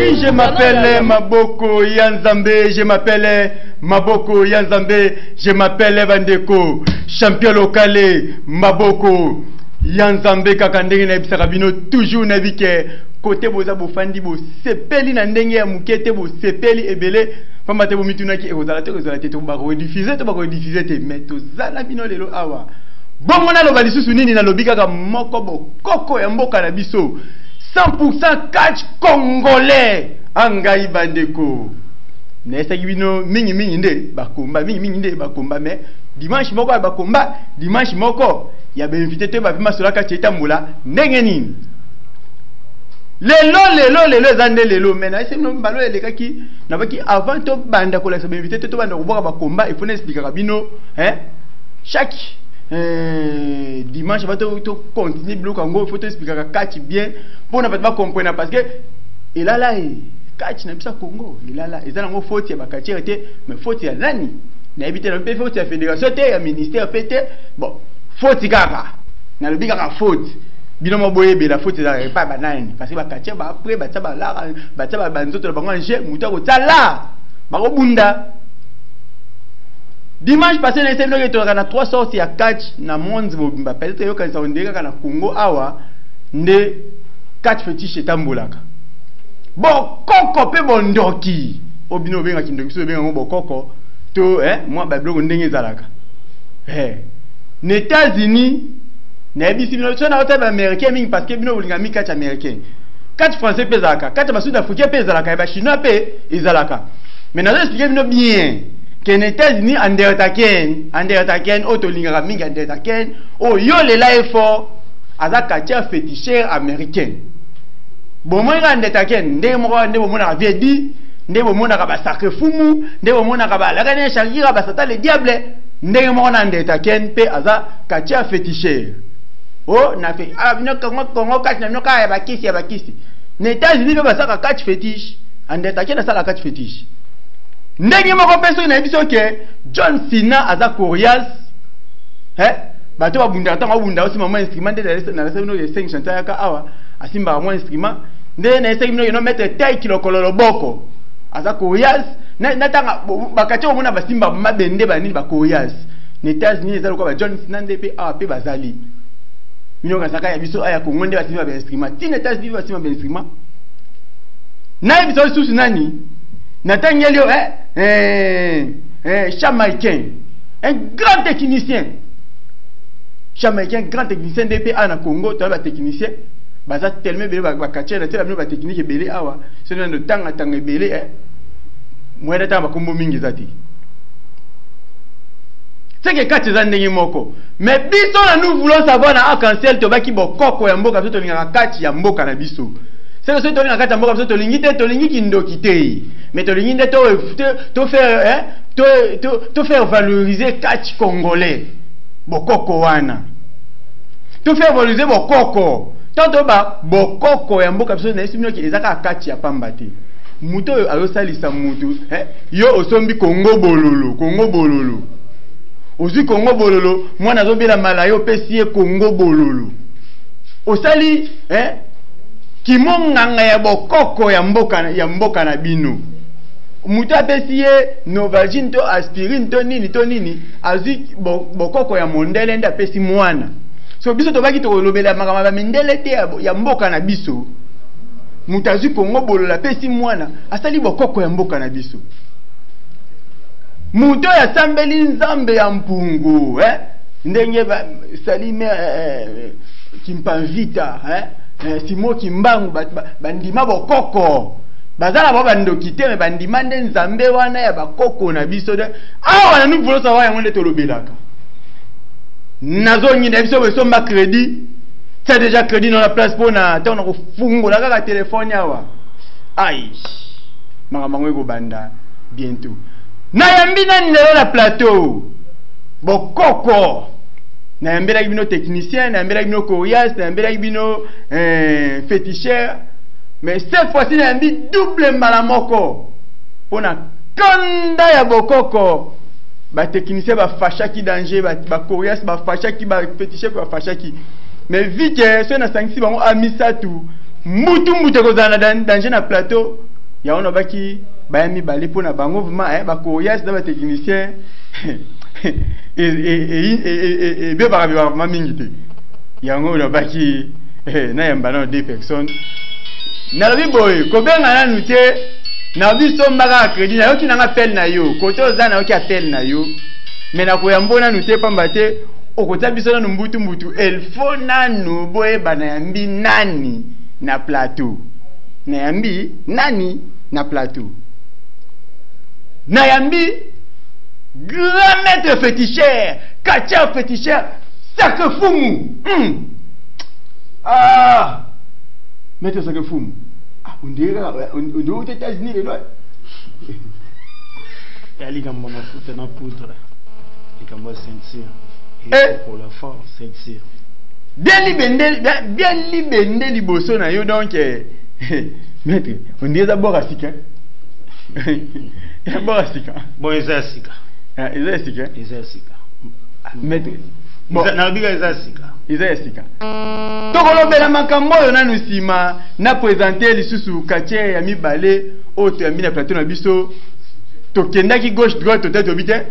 Oui, je m'appelle Maboko Yanzambe, je m'appelle Maboko Yanzambe, je m'appelle Vandeko, champion local Maboko Yanzambe kakandenge na bisakabino toujours na bike côté boza bofandi bo sepeli na ndenge ya mukete bo sepeli ebele pamba te bo mituna ki ezala te to ba rediffuser te mais to zala bino lelo awa bongo na loba lisusu nini na lobika ka moko bo koko ya mboka na biso 100% catch congolais angai bandeko nesa bino mingi nde bakomba mais dimanche moko bakomba dimanche moko ya ba invité te ba pima solaka cheta mbula ndenge nini lelo zande lelo mena ese no mbalo elekaki na baki avant to banda ko la sa ba invité te to banda ko ba komba il faut expliquer bino chaque dimanche va to continuer bloc en gros il faut expliquer catch bien pour na pas comprendre parce que il a là catch na bisa Congo il a là ezana ngo faute ya ba catch était mais faute ya nani na éviter un peu faute ya fédération te ya ministère pété bon faute kaka na le bika ka faute bino mo boye be la faute za pas banani parce que ba catch ba après ba taba la ba taba banzoto ba nganje muta ko tala ba ko bunda dimanche passé na essai no to kana 3 sorties ya catch na monde bobimba peut-être yo kanisa ondeka kana Congo awa nde catch fétiche tambolaka bon koko pe bondoki obino benga kindoki so benga ngo koko to moi ba bloko ndenge zalaka les États-Unis na bisi bino so na hôtel américain mingi parce que bino bolinga mi catch américain catch français pe zalaka catch ba sud africain pe zalaka ba chinois pe ezalaka mais na expliquer bino bien que les États-Unis undertaken otolinga mingi undertaken o yo le la effort aza catch féticheur américain bon moi undertaken ndenge moko ndebo mona viedi ndebo mona ka ba sacre fumu ndebo mona ka ba la gane shakira ba sata le diable ndenge moko na undertaken pe aza catch féticheur oh na fait bino kongo catch na bino ka ya bakisi les États-Unis ba saka catch fétiche undertaken na sala catch fétiche ndenge moko peso na biso ke John Cena aza Corias bato babunda tango bunda aussi maman instrument de na la no 5 chanteur yaka awa asimba mo instrument nde na ese no mettre taille kilokolo loboko aza Corias na tanga bakati omona basimba mabende bani ba Corias les États-Unis ezalo ko ba John Cena ndep awa pe bazali mino kasaka ya biso aya Congo nde basimba ba instrument ti les États-Unis basimba ba instrument na biso susu nani Nathaniel Jamaïcain, un grand technicien. Jamaïcain, grand technicien DPA na Congo, tu as un technicien. Baza tellement belé ba catcher na tellement ba technique belé awa. C'est dans le temps belé moi de temps ba kombo mingi zati. C'est que catch za ndenge moko. Mais biso na nous voulons savoir na arc-en-ciel to baki bokoko ya mboka to linga catch ya mboka na biso. C'est que ce que tu as mboka biso to lingi kindoki te. Mais to lingi to faire valoriser catch congolais. Bokoko wana. To faire valoriser bokoko. Tanto ba bokoko ya mboka biso na esimo ki ezaka catch ya pamba te. Muto ayo salisa mutu, yo osombi Congo bololo. Ozi Congo bololo, moi nazo bela malayo pesie Congo bololo. Osali kimonganga ya bokoko ya mboka na bino. Muta pesie Novalgine to aspirine to nini azi bokoko ya mondele nda pesi mwana. So biso to baki to lobela makama ba mendele te ya mboka na biso. Mutazi Congo bolo la pesi mwana asali bokoko ya mboka na biso. Muto ya sambeli nzambe ya mpungu ndenge ba salime kimpanvita simo kimbangu bandima bokoko bazala ba bandoki te me bandima nde nzambe wana ya bakoko na biso de awa na nous voulons savoir yango nde tolobelaka nazongi na biso besomba crédit. C'est déjà crédit dans la place pour na tant na kofungola kaka téléphone yawa ai makambo eko banda bientôt na yambi nani lelo na plateau bokoko na yambi la bino technicien na yambi la bino Corias na yambi la bino féticheur mais cette fois-ci na yambi double malamoko pona kanda ya bokoko ba technicien ba fachaki danger ba Corias ba fachaki ba féticheur ba fachaki. Mais vite, ce na sangisi bango amisa tu mutu kozana danger na plateau ya on baki bayami bali pona bango vraiment ba koyas da ba technicien et be ba ba mingi te yango na baki na yamba na deux personnes na bi boy ko benga na nute na biso mbaka crédit na yo ki na appel na yo ko to za na yo ki appel na yo mais na ko yambona nute pamba te okota biso na mbutu el faut nanu boye bana yambi nani na plateau na yambi nani na plateau na yambi grand maître féticheur katia féticheur sacre fumu ah maître sacre fumu ah on dirait aux États-Unis là et ali kamba mafuta na poudre et kamba ceinture pour la force ceinture bien libendé liboso na yo donc maître on dirait d'abord asika d'abord asika bon ezasika ezasika maître bon na biga ezasika tokolobela makambo oyo nanu nsima na présenter lisusu quartier ya mibale oyo toyambi na plateau na biso tokendaki gauche droite totete obi te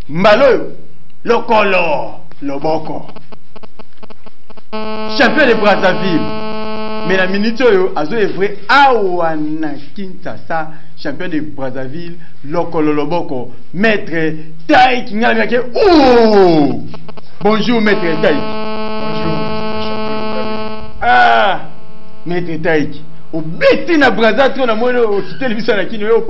mbala oyo lokolo loboko champion de Brazzaville mais la minute oyo azo evre awa na Kinshasa champion de Brazzaville lokolo loboko maître Taïk ngala ke oh bonjour maître Taïk. Bonjour ah maître Taïk o beti na Brazzaville na mono o kiteli biso na kino oyo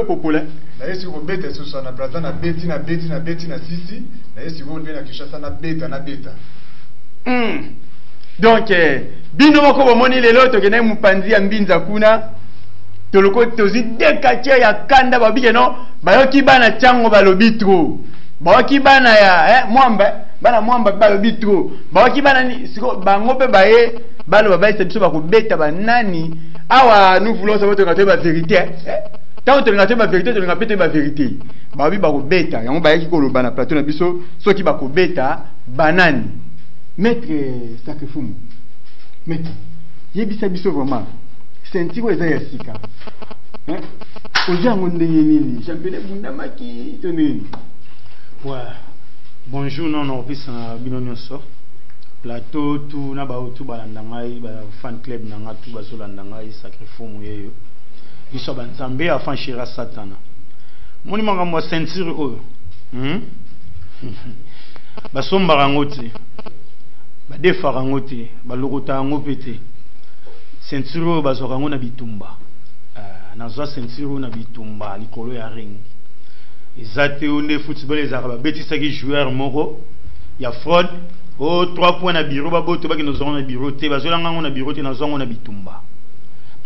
popula na yesi ko beta so na Brazzaville na beti na sisi na yesi ko na Kinshasa na beta donc bino moko bomoni lelo tokene mupanzi ya mbinza kuna toloko tozi dekatia ya kanda babike no bayoki bana chango balobi tro bayoki bana ya mwamba balobi tro bayoki bana ni siko bango pe baye balo babaye biso bakobeta banani awa nous voulons savoir que la vérité tant que tu as la vérité tu n'as pas la vérité babi bakobeta yango bayaki koloba na plateau na biso soki bakobeta banani maître sacre fumu maître yebisa biso vraiment sentiko eza ya sika ojango ndenge nini championnat bundamaki to nini ouais bonjour non opisa na bino nyonso plateau tout na ba otu balanda ngai ba fan club na nga tout bazolanda ngai sacre fumu yeyo biso banzambe afan shira satana moni makambo ceinture oyo basombaka yango te badefaka yango te balokota yango mpe te ceinture oyo bazwaka yango na bitumba nazwa ceinture oyo na bitumba likolo ya ring eza te oyo nde football ezalaka babetisaki joueur moko ya fraude o 3 points na biro baboto baki nazwa yango na biro te bazolanga yango na biro te nazwa yango na bitumba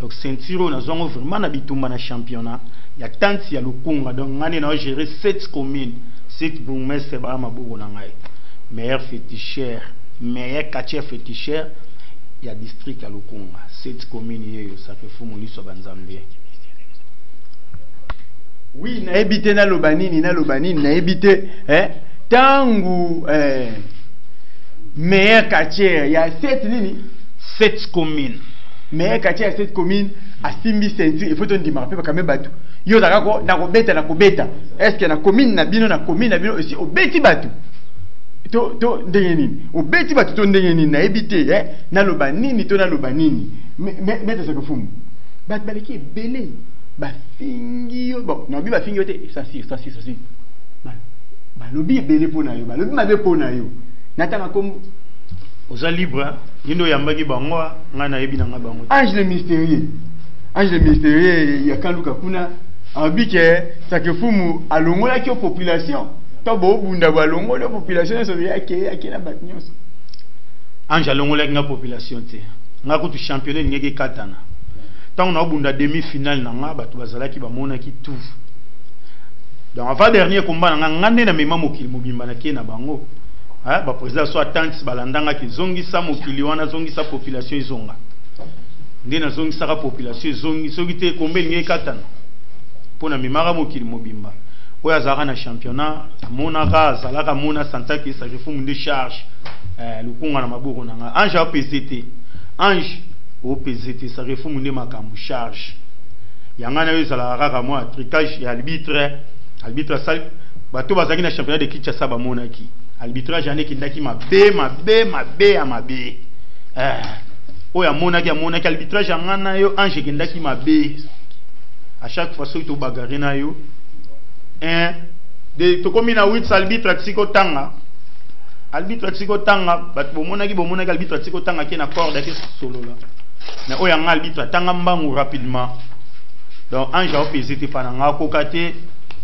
donc ceinture oyo nazwa yango vraiment na bitumba na championnat ya tante ya Lukunga donc ngani na gérer 7 communes 7 bourgmestre ba maboko na ngai meilleur féticheur meilleur quartier féticheur ya district ya Lukunga 7 communes yeyo sacre fumu liso banzambe oui na ebité na lobanini na ebité tangu meilleur quartier ya 7 nini 7 communes meilleur quartier ya 7 communes asimbi ceinture il faut ton dimara pe bakame batu yo zakako na kobeta est-ce que na commune na bino aussi obeti batu to ndenge nini obeti batu to ndenge nini na ebité na loba nini to na loba nini mais ça que fumu bat baleki belé ba fingi yo bon na bi ba fingi yo te ça si ba lobi belé pona yo ba lobi mabe pona yo natanga kombo oza libre yindo yambaki bango nga na yebi na nga bango ange le mystérieux ya kanduka kuna abike sacre fumu alongola ki population to bo bunda ba longola population so yake na bat nyonso ange alongola nga population te nga ko tu championnat ngeke katana tant on a bunda demi-finale na nga batu bazalaki ba mona ki tout donc avant dernier combat na nga nde na mema mokili mobimba na ke na bango ba président so attente balandanga ki zongi sa mokili wana zongi sa population izonga nde na zongi sa population zongi soki te kombe ngeke katana pona mimara mokili mobimba oya zara na championnat monaka zalaka mona santaki sacre fumu de charge Lukunga na maboko na nga ange a PCT ange o PCT sacre fumu de makambu charge yanga na yo ezala kaka mwa tricage ya arbitre sali bato bazalaki na championnat de Kinshasa bamonaki arbitrage ane kindaki mabe oyo amonaki arbitrage yanga na yo ange kindaki mabe à chaque fois soki tobagare na yo tokomi na 8 arbitre atisiko tanga bato bomonaki arbitre atisiko tanga ke na corde ake solola na oyo yanga arbitre atanga mbangu rapidement donc ange aopesi te pana nga akoka te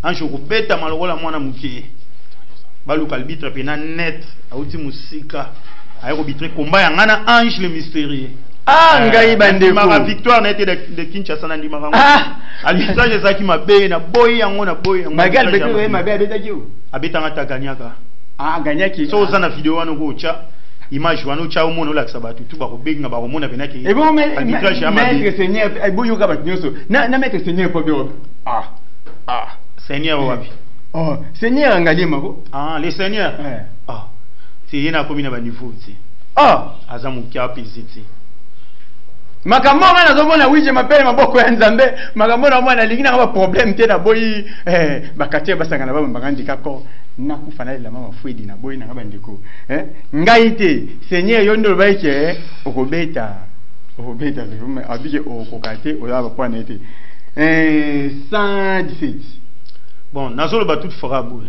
ange okobeta malokola mwana moke baluka arbitre pena net auti musika aye kobitre komba yanga na ange le mystérieux ngai bandeko ma victoire na été de Kinshasa na ndima kango arbitrage ezaki mabe na boyi yango magal beto mabe abetaki yo abetanga ta ganyaka ganyaki so za na video wana ko cha image wana cha omona la kisabatu tu ba ko benga ba ko mona penaki et bon arbitrage ya mabe maître seigneur ay boyo ka ba nyoso na maître seigneur po biro seigneur wapi seigneur angali mako le seigneur c'est yena komi na ba niveau ti azamu kia piziti makambo ngana zomona wije mapele maboko ya nzambe makambo na mwana lingina ba problème te na boyi bakatie basanga na ba mbangandi kako na kufana la mama fwedi na boyi na ba ndeko ngai te seigneur yo ndo baike okobeta vraiment abije okokate oya ba point ete 117 bon nazolo ba toute farabu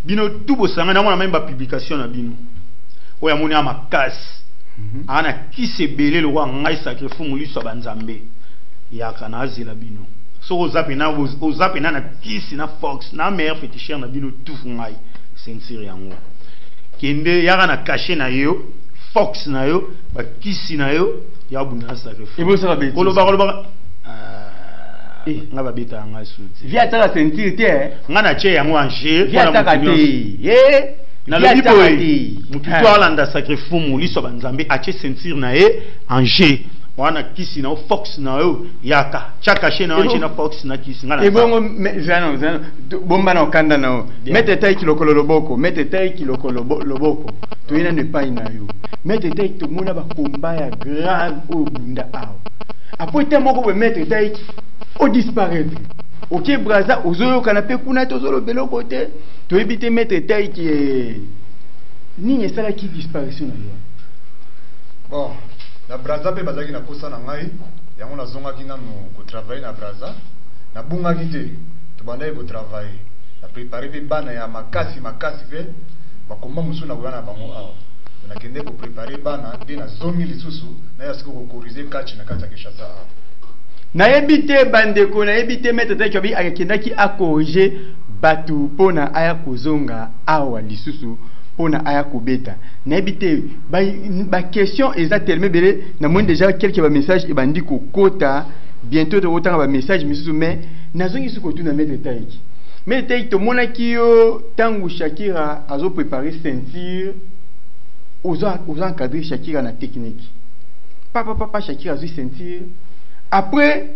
bino tout bosanga na mona même ba publication na bino oya moni amakasi ana kisebele lo ngai sacré fumu liso banzambe ya kana azela bino so ozape na kisi na fox na meilleur féticheur na bino tout ngai ceinture yango kende ya na caché na yo fox na yo ba kisi na yo ya buna sacré fumu ibo ça va koloba nga ba beta nga suti via ta ceinture te nga na che yango ange via ta te na lobi boy mutu alanda sacré fumu liso banzambe ache ceinture na e ange wana kisi na fox na yo yaka chaka che na ange na fox na kisi ngana ebongo zano bomba na okanda na mete tai kilokolo loboko loboko to ina ne pai na yo mete tai to mona ba komba ya grave o bunda awo après te moko be mete tai o disparaître ok braza ozoyo kanape kuna tozolo belo côté to éviter mettre taille qui est ni sala qui disparition na yo bon na braza pe bazaki na posa na ngai yango na zonga ki nanu ko travailler na braza na bunga kite to bandai ko travailler na préparer pe bana ya makasi pe bakomba musu na kuyana bango awa na kende ko préparer bana de na zomi lisusu na ya siko ko corriger catch na kata Kinshasa na ebite bandeko na ebite mettre taille qui akendaki a corriger batu pona aya kozonga awa lisusu pona aya kobeta na ebite ba question exactement belé na moins déjà quelques ba message e bandi ko kota bientôt de autant ba message misusu mais nazongi suko tuna mettre taille to mona ki yo tangu Shakira azo préparer ceinture aux encadrer Shakira na technique papa Shakira azo ceinture après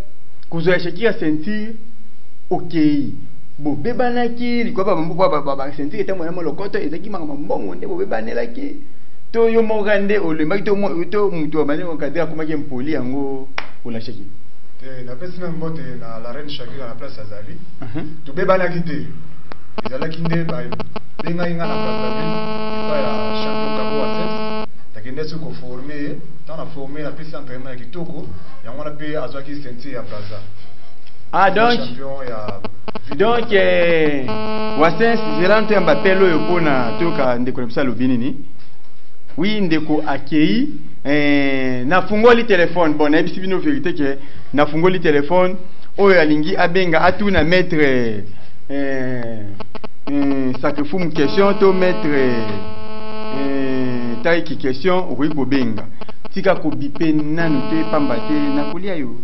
kozo Shakira ceinture OK bo bebanaki likoba ba ceinture était mo lokoto ezaki mama mbongo nde bo bebanelaki to yo mogande olembaki to muto bani okadira komaki mpoli yango olashaki na pesi na mbote na la reine Shakira na place azali to bebanaki te ezalaki nde ba benga inga na Brazzaville pa ya champion Kabo Assets takende se ko former tant na former na pesi entraînement ya kitoko yango na pe azwaki ceinture ya Brazza donc Wassens zerante Mbappé lo yopona toka ndeko lepisa lobini ni oui ndeko akei na fungoli téléphone bon na ebisi bino vérité que na fungoli téléphone oyo alingi abenga atuna maître sacré fumu question to maître taiki question okoyi kobenga tika ko bipe nanu te pamba te na kolia yo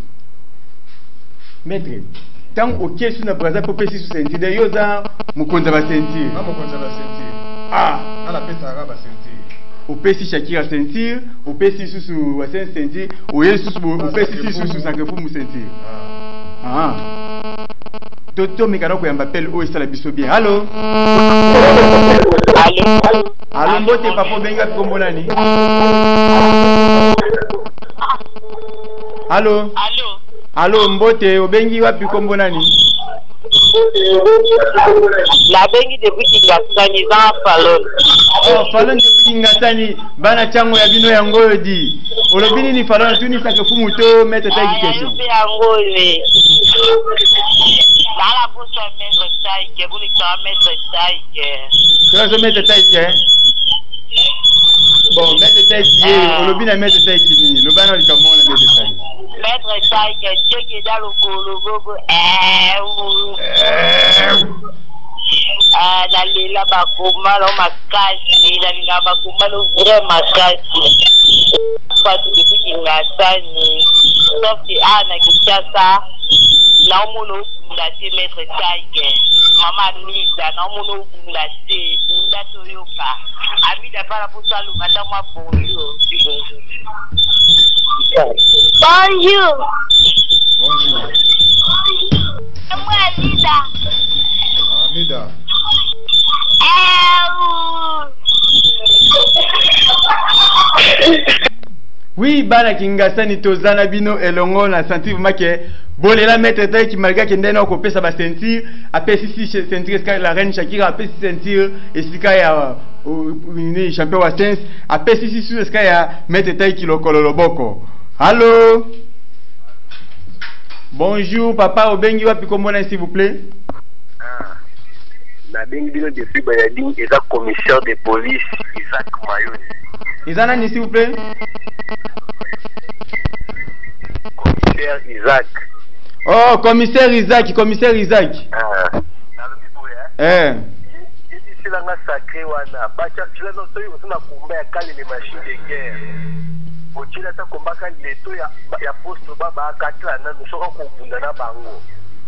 maître tant OK sur na Brazza popesi sur ceinture de yoza mukonza ba ceinture ala pesa ba ceinture opesi Shakira ceinture opesi susu Wassens ceinture oye susu opesi susu sacré fumu ceinture toto mikaro ko yamba appel o sala biso bien allo mbote papo benga kombo nani allo Allo Mbote, obengi wapi kombo nani? La bengi depuis Kingasani dans Falon. Oh, Falon depuis Kingasani, bana chango ya bino ya ngoyo di. Olobini ni Falon tu ni sake fumu to mettre ta question. Ayubi angoye. Dans la bouche à mettre taille, vous les mettre taille. Tu vas mettre taille. Bon, mettre taille, olobini mettre taille ni. Le bana likamona mettre taille. Mettre taille, check dans le logo. Dans la bakuma lo makasi, dans la bakuma lo vrai makasi. Parce que depuis Kingasani, sauf que Anna Kinshasa, na omono ndate mettre taille. Mama Nida, na omono ndate, ndato yoka. Amida para pour ça le matin moi bonjour. Bonjour. Bonjour. Moi Lida. Amida. Oui, bana Kingasani tozana bino elongo na sentir make bolela mettre taille qui malgré que ndena ko pesa ba sentir apesi si sentir ska la reine Shakira apesi sentir esika ya ni champion wa sense apesi si sur ska ya mettre taille qui lokolo loboko. Allô? Bonjour papa, obengi wapi kombo na s'il vous plaît? La bengi bino depuis Bayading et la commissaire de police Isaac Mayoni. Isana ni s'il vous plaît? Commissaire Isaac. Oh, commissaire Isaac. C'est la sacré wana. Bacha cela non soy usuna kumba ya kali les machines de guerre. Ochila ta komba kan leto ya posto baba akatla na nsoka ko bunda na bango.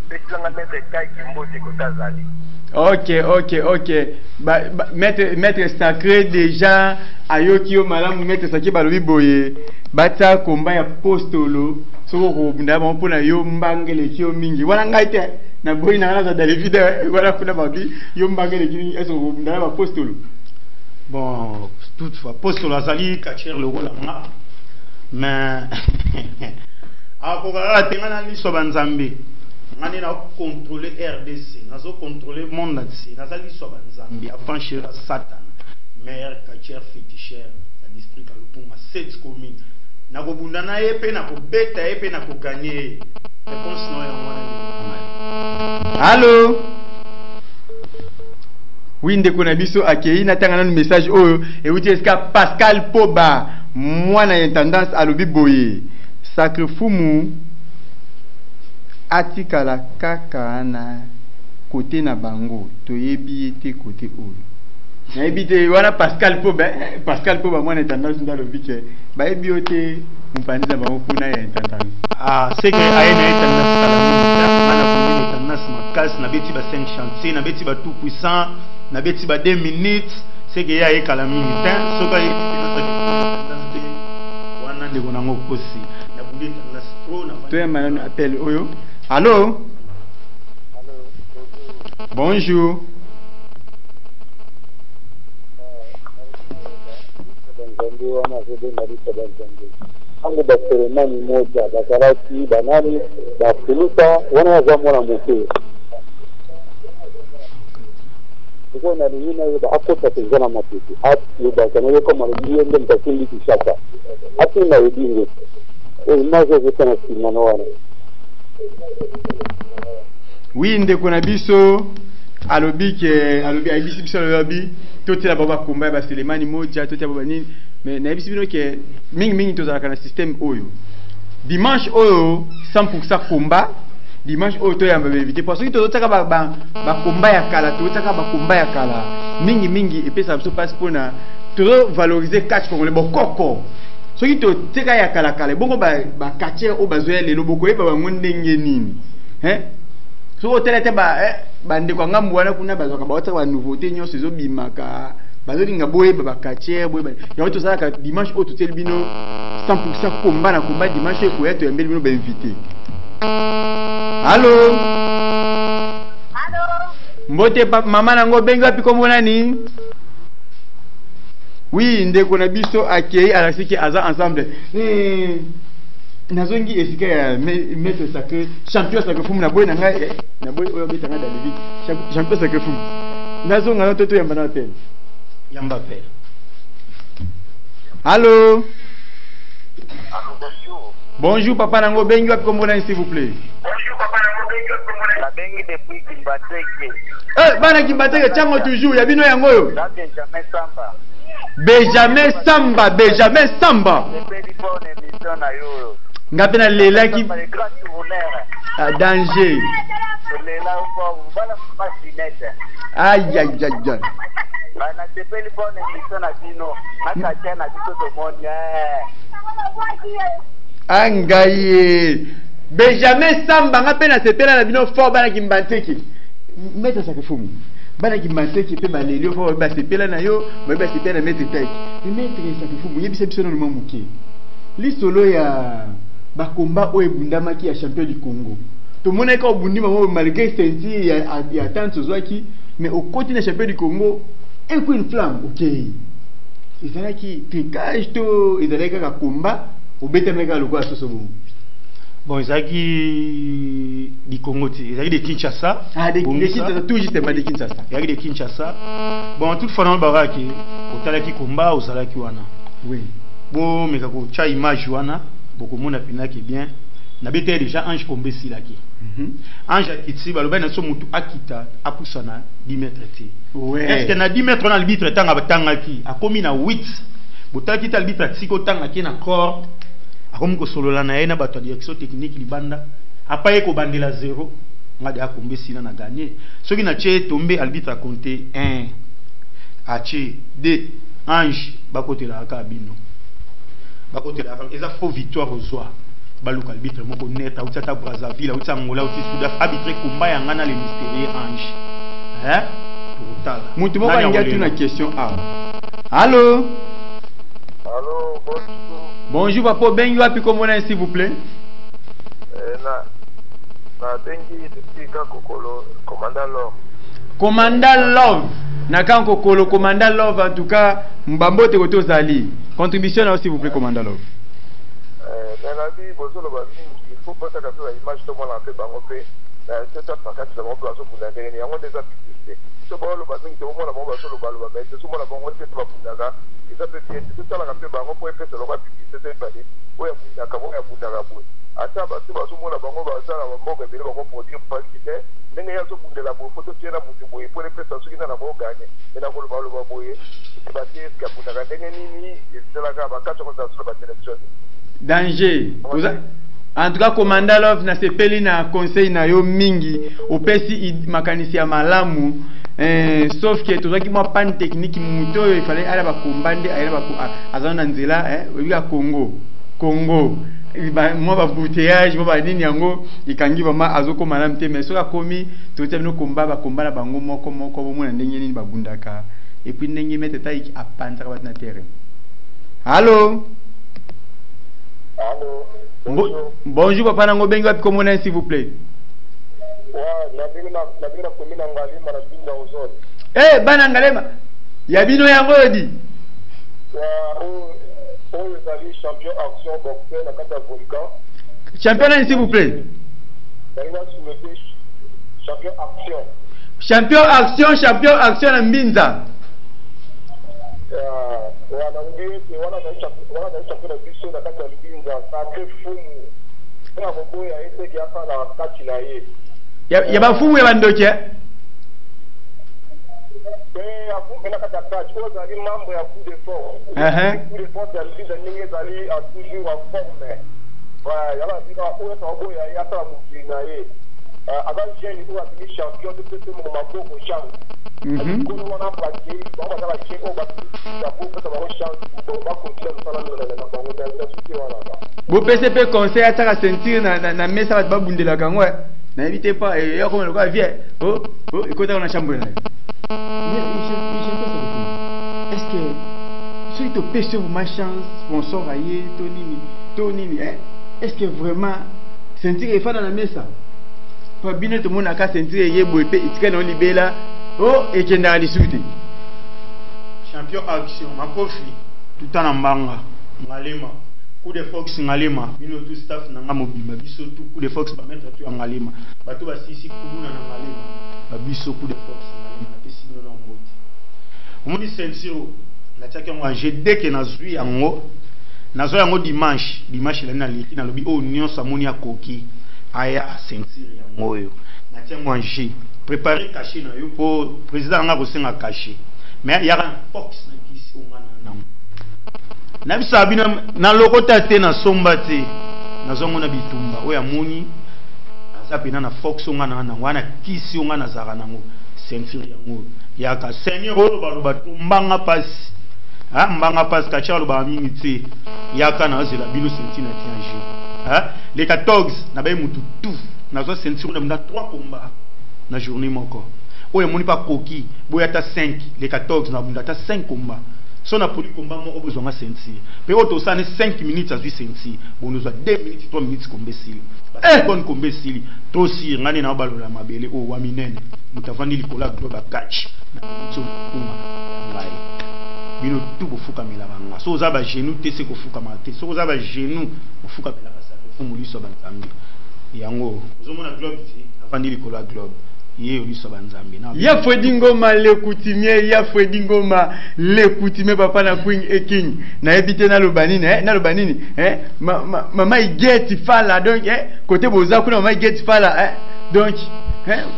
Pesi nga mettre kai kimbote ko tazali. Ok. Maître sacré déjà ayoki yo malamu maître sacré balobi boye bata komba ya postolo soko ko bunda ba mpona yo mbangele kio mingi wana ngaite na boyi na ngana za David wana kuna babi yo mbangele kini eso ko bunda ba postolo. Bon, toutefois postolo azali kacher le rôle nga mais akokaka tengana liso banzambe ngani na contrôler RDC nazo contrôler monde entier nazali so banzambi affranchir Satan maire kacher féticheur la district à Lupunga 7 communes na ko bundana yepe na ko beta yepe na ko gagner réponse no ya mwana. Allô? Oui, ndeko na biso akei na tanga na message oyo et vous dites que Pascal Poba moi na intendance à lobi boye sacre fumu atikala kaka na côté na bango toyebi ete côté oyo na ebite wana Pascal Poba moi na tendance ndalo biche ba ebiote mpandiza bango kuna ya intendance c'est que aina intendance kala mana kumini intendance makas na beti ba 5 chantier na beti ba tout puissant na beti ba 2 minutes c'est que ya ekala mingi temps soka intendance wana ndeko nango kosi na bundi intendance trop na to ya mayano appel oyo. Allô? Bonjour. Ango baseremani moja bakarati banani bafiluta wana wazamona mukuru. Kwa na nina yoba akota tezana matiti. Ati yoba kana yoko marudio ndo mtakindi kishaka. Ati na yedingo. Mazo zikana simana wana. Oui, ndeko na biso alobi abisi biso alobi totela baba komba ba selemani moja totela baba nini mais na abisi bino ke mingi tozalaka na système oyo dimanche oyo 100% komba dimanche oyo to yamba éviter parce que tozotaka ba komba ya kala tozotaka ba komba ya kala mingi epesa biso passe pona to valoriser catch congolais bokoko soki to teka ya kala bongo ba quartier o bazoya lelo boko yeba ba ndenge nini so telete ba ndeko ngambu wana kuna bazoka ba otaka ba nouveauté nyonso zo bimaka bazolinga boye ba quartier boye ya to sala ka dimanche o tuteli bino 100% komba na komba dimanche ko ya to yambeli bino ba invité. Allô? Mbote mama nango benga wapi kombo nani? Oui, ndeko na biso akei alasiki aza ensemble. nazongi esika ya maître sacré champion sacré fumu na boy na ngai na boy oyo betanga David champion sacré fumu nazonga na toto yamba na appel yamba appel. Allô. Bonjour papa nango bengi wapi kombona s'il vous plaît. Bonjour papa nango bengi wapi kombona. La bengi depuis Kimbateke. Bana Kimbateke chango toujours ya bino yango yo. Benjamin Samba. Benjamin Samba. Ngapena lela ki danger. Aïe aïe aïe. Angaye Benjamin Samba ngapena sepela na bino fort bana Kimbateke. Meta sa kefumu. Bana Kimbateke pe balelio fort ba sepela na yo, ba sepela na meta teki. Meta sa kefumu yebisa biso no mamuke. Li solo ya ba combat o ebundamaki ya champion du Congo. To mona ka obundima mo malgré senti ya tant zozwaki, mais au côté na champion du Congo, et puis une flamme, OK. Ezalaki tricage to ezalaki ka combat au betemeka lokwa sosobo. Bon, ezalaki di Congo ti, ezalaki de Kinshasa. De Kinshasa, tout justement de Kinshasa. Ezalaki de Kinshasa. Bon, toute fois dans baraki, otalaki combat ozalaki wana. Oui. Bon, mais kako cha image wana, beaucoup monde apinaki bien. Na bete déjà Ange Kombesi laki. Ange akitsi baloba na so mutu akita apusana 10 mètres ti. Ouais. Est-ce que na 10 mètres na arbitre tanga batangaki, akomi na 8. Botaki ta arbitre tsiko tangaki na corps. Akomi ko solola na yena bato direction technique libanda. Apaye ko bandela 0. Ngade akombesi na gagner. Soki na che tomber arbitre a compter 1. Ache 2 Ange bakotela aka bino. Bakotela aka eza faux victoire aux oies. Baluka arbitre moko net a utata Brazzaville a utata Angola uti Sudaf arbitre combat yanga na le mystérieux Ange. Hein? Total. Mutu moko ngia tu na question A. Allô? Allô, bonjour. Bonjour papa, bengi wapi komona s'il vous plaît? Na bengi depuis Kakokolo, commandant Love. Commandant Love. Na Kakokolo, commandant Love en tout cas, mbambo te koto zali. Contribution là s'il vous plaît commandant Love. La vie, il faut pas que l'image de mon enfant bangope. C'est ça parce que mon place pour la dernière, il y a déjà publicité. Ce bon le bazin de mon amour sur le ballon, mais c'est souvent la bonne c'est pas Bundaga. Et ça peut être tout ça la café bango pour faire le roi publicité c'est pas dit. Ouais Bundaga, ouais Bundaga boy. À ça parce que souvent la bango va ça la bango mais le bango pour dire pas qu'il est. N'est pas sur Bundaga pour photo tirer la mutu boy pour les personnes qui n'ont pas gagné. Mais la boule va le boy. C'est pas dire que Bundaga n'est ni c'est la gaba 4 ans sur la télévision. Danger. En tout cas, commandant Love na sepeli na conseil na yo mingi opesi makanisi ya malamu sauf que tout qui moi panne technique muto il fallait aller ba kombande aller ba azana nzela obiga Congo moi ba bouteillage moi ba nini yango ikangi ba azoko malamu te mais soka komi to te no komba ba komba na bango moko bo na ndenge nini babundaka et puis ndenge mete taiki apanza ka na terrain. Allô? Allô. Bonjour papa nango bengi wapi komona s'il vous plaît. Bana ngalema. Ya bino yango yodi. Champion action boxeur na kata volcan. Champion s'il vous plaît. Champion action. Champion action na Mbinza. Ya bafumu ya bandoke Bo PCP conseil ataka sentir na mesa bat babundela kango n'invitez pas et comme le gars vient écoute on a chambre là. Est-ce que si tu pèses ma chance sponsor aillé Tony est-ce que vraiment sentir il faut dans la mesa pas bien tout le monde a qu'à sentir yebo et itika na libela et qui n'a discuté champion action ma kofi tout en mbanga malema coup de fox ngalema bino tout staff nanga mobimba biso tout coup de fox ba mettre tu ngalema bato ba sisi kubuna na ngalema ba biso coup de fox ngalema na pesi bino na mboti omoni sensiro na tiaka moi j'ai dès que nazui yango dimanche la na liki na lobi o nyonso amoni akoki aya sensire yango yo na tia moi j'ai préparer caché na yo pour président nga ko senga caché mais ya ran fox na kisi o ngana na na bisa bino na lokota te na somba te na zongo na bitumba oya moni azapina na fox ngana na wana kisi ngana zaka nango ceinture yango ya ka seigneur o ba tumbanga pasi ha mbanga pasi ka chalo ba mingi te ya ka na zela bino ceinture na tianji ha les 14 na ba mutu tout na zo ceinture na 3 combats na journée moko oya moni pa koki boya ta 5 les 14 na bunda ta 5 combats. Si on a pris le combat, on a besoin de sentir. Puis on a 5 minutes à sentir. Bon, nous avons 2 minutes, 3 minutes comme imbécile. Bon comme imbécile. Toi aussi, on a un ballon la mabele. Oh, waminen. Nous avons dit que la globe a catch. Nous tout pour foutre la banga. Si vous avez genou, tu sais que foutre la tête. Si vous avez genou, vous foutre la banga. Vous mourrez sur la banga. Yango. Vous avez un globe, avant de dire que la globe. Ya Fredingoma le coutumier, ya Fredingoma le coutumier papa na Queen et King. Na ebité na lobanini, na lobanini, maman il get fala donc côté bozaku na maman il get fala donc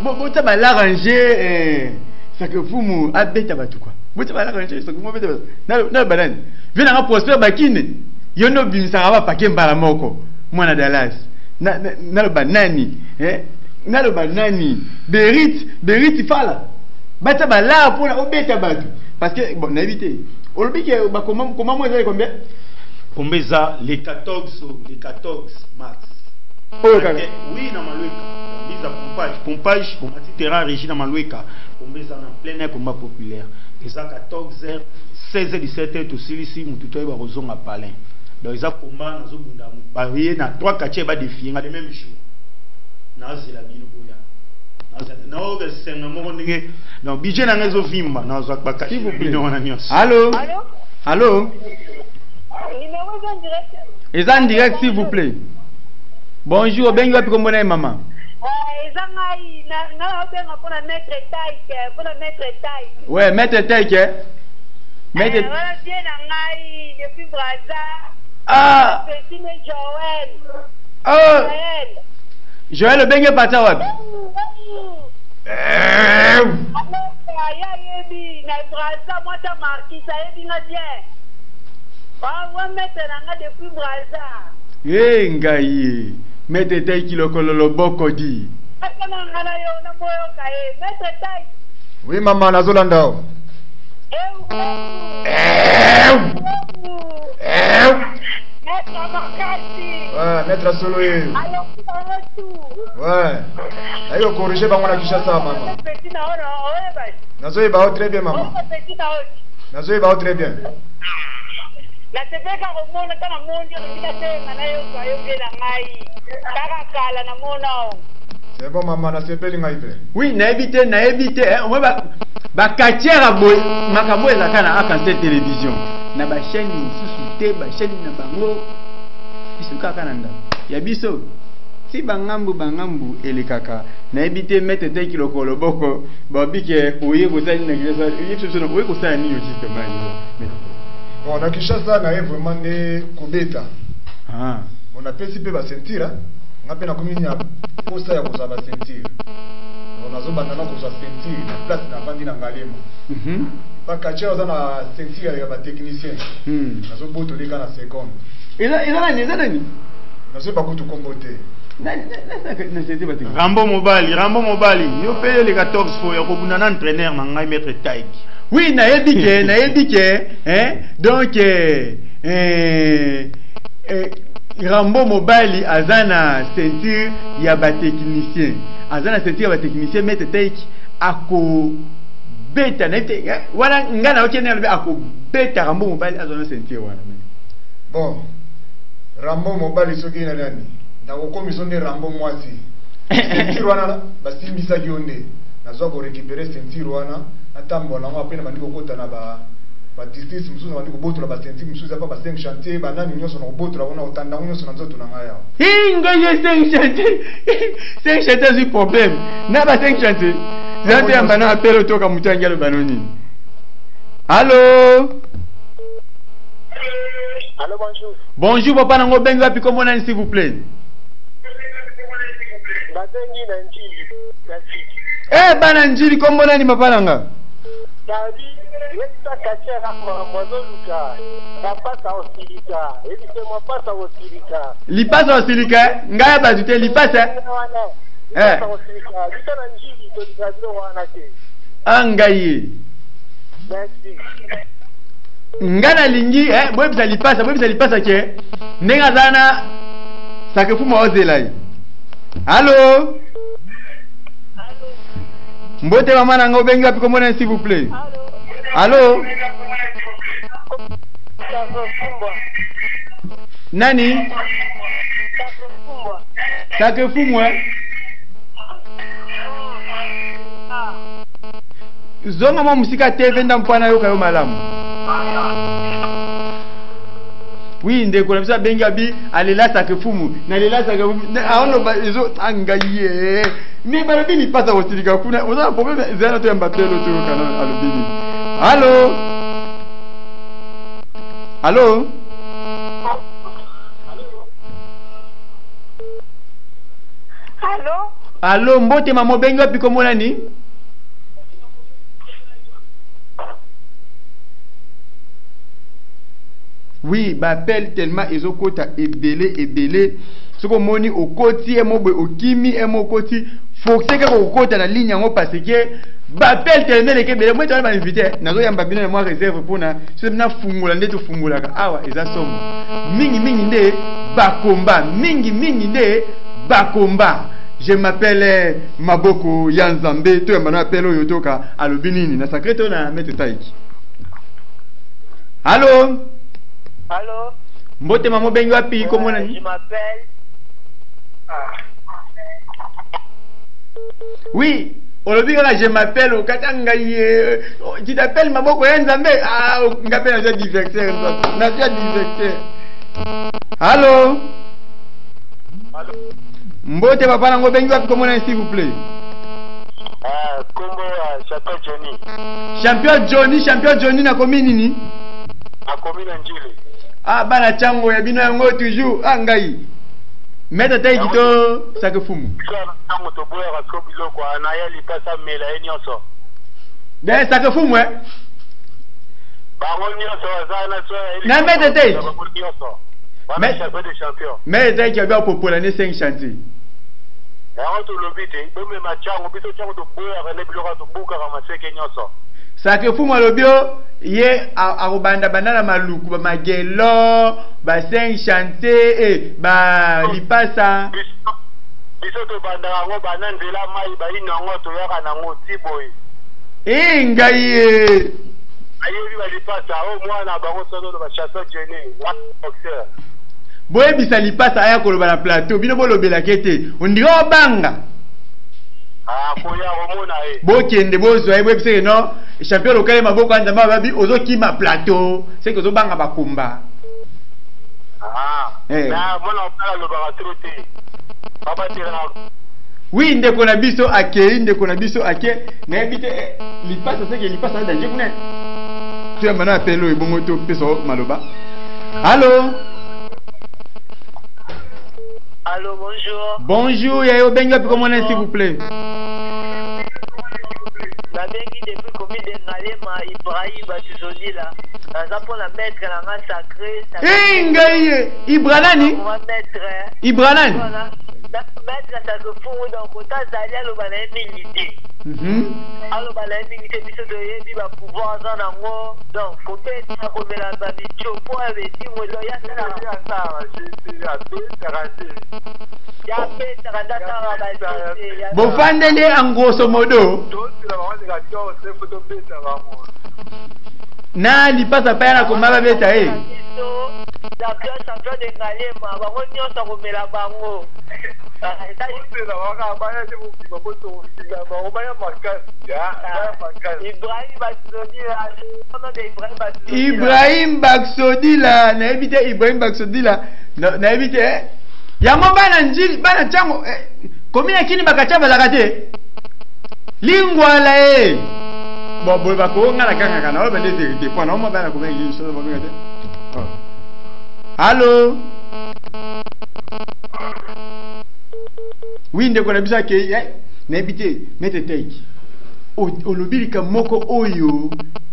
bon ça va l'arranger ça que vous mou abeta batu quoi. Bon ça va l'arranger ça que vous abeta na banane. Vient na prosper bakine. Yo no bimisa ba pakemba la moko. Mwana Dallas. Na lobanani, nalo banani Berit fala bata ba la pour la obeta batu parce que bon n'habité on dit que ba comment moi j'ai combien Pombeza les 14 mars oui na Maloueka biza pompage pour mati terrain régie na Maloueka Pombeza na plein air combat populaire les 14h 16h 17h to silisi mututo ba rozonga palin donc ils a combat na zo bunda ba na 3 quartiers ba défier na le même jour. Nazila bino boya na oga senga mo ndenge non budget na ngezo vimba na zo akbaka s'il vous plaît allô allô ils en direct s'il vous plaît bonjour ben yo piko mona maman ezangai na obenga pona maître taille ouais maître taille maître voilà bien ngai depuis Braza ah petit Joël Joël le bengue pata wapi? Ngai mete tai kilokolo boko di. Oui maman nazolanda. Maître Soloé. Ouais. Ayo corriger bango na Kinshasa maman. Nazoe ba très bien maman. Nazoe ba très bien. La tepeka komona kana monjo ndikatenga nayo kwayo bela ngai. Kaka kala na mona. C'est bon maman na sepeli ngai pe. Oui, na éviter on ba katiera boy makambo ezakana akante télévision. Na ba chaîne mususu ba chaîne na bango. Biso kaka nanda. Ya biso. Si bangambu elekaka na ebite mettre te kilokolo boko ba bike oye ko tani na gresa yipso oye ko sa ni yo justement. Bon na Kinshasa na vraiment ne kobeta. Ah. On a pesi pe ba sentir ngape na komini ya posa ya koza ba sentir. On a zo bandana ko za sentir na place na bandi na ngalema. Pa kacha za na sentir ya ba technicien. Na zo boto leka na seconde. Eza nani? Na zo ba kutu kombote. Rambo Mobali, yo paye les 14 fois, yo kobuna na entraîneur na ngai maître Taïk. Oui, na ebike, donc Rambo Mobali azana ceinture ya ba technicien. Azana ceinture ya ba technicien maître Taïk ako beta na ete wana ngana okene albe ako beta Rambo Mobali azana ceinture wana. Bon. Rambo Mobali soki na nani? Ndako komisonde Rambo mwasi. Ceinture wana basimbisa kionde. Nazo ko récupérer ceinture wana natambola ngo apena bandiko kota na ba district mususu na bandiko botola ba senti mususu apa ba 5 chantier ba nani nyonso na botola ona otanda nyonso na nzoto na ngaya Ingaye 5 chantier 5 chantier c'est problème na ba 5 chantier zanto yamba na appel toka mutangi alo banoni. Allô? Allô, bonjour. Bonjour papa nango benga pi comment on s'il vous plaît? Batengi na njili Eh bana njili kombo nani papa nanga? Davi, yesa kachera kwa mwanoluka. Napasa osilika. Ebi se mwapasa osilika. Lipasa osilika? Ngaya bazute lipasa? Lipasa osilika. Lisa na njili to likazilo wana ke. Angaye. Merci. Ngana lingi bwebisa lipasa ke ndenga zana sakefuma ozelai. Allô? Mbote mama nanga obengi wapi komona s'il vous plaît? Allô? Nani? Sakefumwa. Zonga mwa musika TV nda mpana yoka yo malamu. Oui, ndeko na bisa benga bi alela sakefumu na alela sakefumu aono ba ezo angaye ni bana bini pasa wosilika kuna oza problème zana to yamba pelo to kana alubini. Allô? Allô? Allô? Allô, mbote mamo benga bi komona ni? Oui, bapel tellement ils ont kota ebele. Ce qu'on moni au côté mo au kimi et mo côté faut que que au côté la ligne ngo parce que bapel tellement les kebele moi tu vas m'inviter nazo yamba bino moi réserve pour na c'est na fungula ndeto fungula ka awa eza somo mingi nde bakomba mingi nde bakomba. Je m'appelle Maboko Yanzambe, to yamba appelle oyotoka alobinini na secrétaire na mettre taiki. Allô? Allô? Mbote mamo bengi wapi comment on dit? Je m'appelle. Oui, olobi kaka je m'appelle okatanga tu t'appelles Maboko Yanzambe. Ah, ngapela na directeur na directeur. Allô? Allô? Mbote papa nango bengi wapi comment on dit s'il vous plaît? Kombo Champion Johnny na komini ni? A komini njili. Ah bana chango ya bino yango toujours angai. Meta tay kito sakefumu. Chango to boya rasko biloko na ya lipasa mela enyoso. Ben sakefumu Bango nyonso wazana so. Na meta tay. Mais champion de champion. Mais tay ki ba popola ne 5 chantier. Bango to lobite, bome machango biso chango to boya rene biloko to buka kama seke nyoso. Sakefumu alobio ye arobanda banana maluku ba magelo ba 5 chantier ba lipasa biso to banda ngo bananzela mai ba inango to yaka nango tiboy ngaye ayebi ba lipasa o mwana bango sono ba chasseur Jenny what boxer boye bisa lipasa aya koloba na plateau bino bolobela kete ondiro banga koya romona bokende bozwa ebwebise no champion local maboko anja mababi ozokima plateau c'est que ozobanga bakumba na mona opala lo baratrote baba tira oui ndeko na biso ake na ebite lipasa c'est que lipasa na danger kuna tu as mana appelo ebongo to peso maloba. Allô? Allô, bonjour. Bonjour, yayo benga puis comment s'il vous plaît? La bengi depuis combien de Ngalema Ibrahim Batuzoni là. Ça pour la mettre la main sacrée. Ngaye, Ibranani? On va mettre Ibranani? Voilà. Mettre la sacrée dans kota zalia lo bana minité. Alors bana minité biso de yebi ba pouvoir za nango. Donc faut mettre ko mela ba bicho po avec si mo lo ya sala ya sa ya pe taranda tara ba bofandele en grosso modo. na lipasa pa na komaba beta eh champion de Ngalema bango nyonso komela bango Ibrahim Baksodila na éviter Ibrahim Baksodila na éviter yango bana njili bana chango komina kini bakachaba zakate lingwala bon bon bako ngana kaka kana ba de point na mo bana komina kini so ba ngate allô oui ndeko na bisa ke na éviter mete take olobirika moko oyo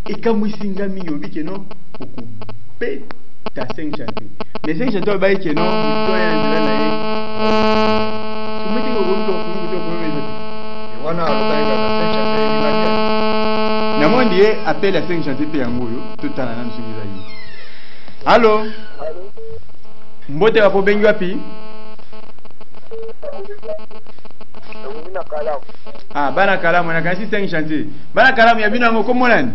ekamwisinga mingi obike no okupe ta 5 chantier mais 5 chantier ba ke no to ya ndela na ye tumete ko bonto ko meza wana alobanga na 5 chantier ni na mondi appelle à 5 chantier pe yango yo tutana na nsukiza yi allô mbote wa po bengi wapi ah bana kalamu na kasi 5 chantier bana kalamu ya bino ngo komonani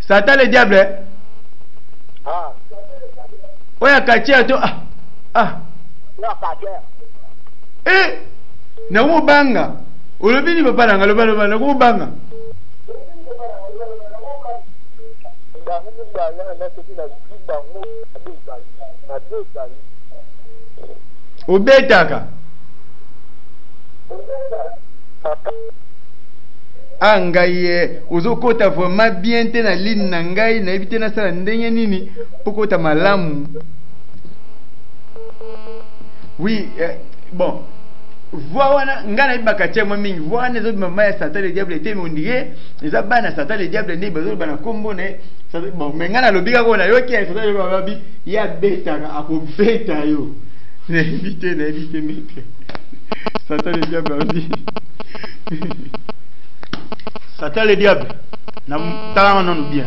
Satan le diable ah oya katia to na katia na wo banga olobini papa na ngaloba na wo banga obetaka angaye uzokota vraiment bien te na ligne na ngai na éviter na sala ndenge nini pokota malamu oui bon voilà ngana ibaka tchema mingi voilà zo mama ya Satan le diable était mondie eza bana Satan le diable ndi bazo bana kombo ne bon mengana lobika ko na yoki ya Satan le babi ya betaka akobeta yo na éviter mete Satan le diable abi Satan le diable na talama non bien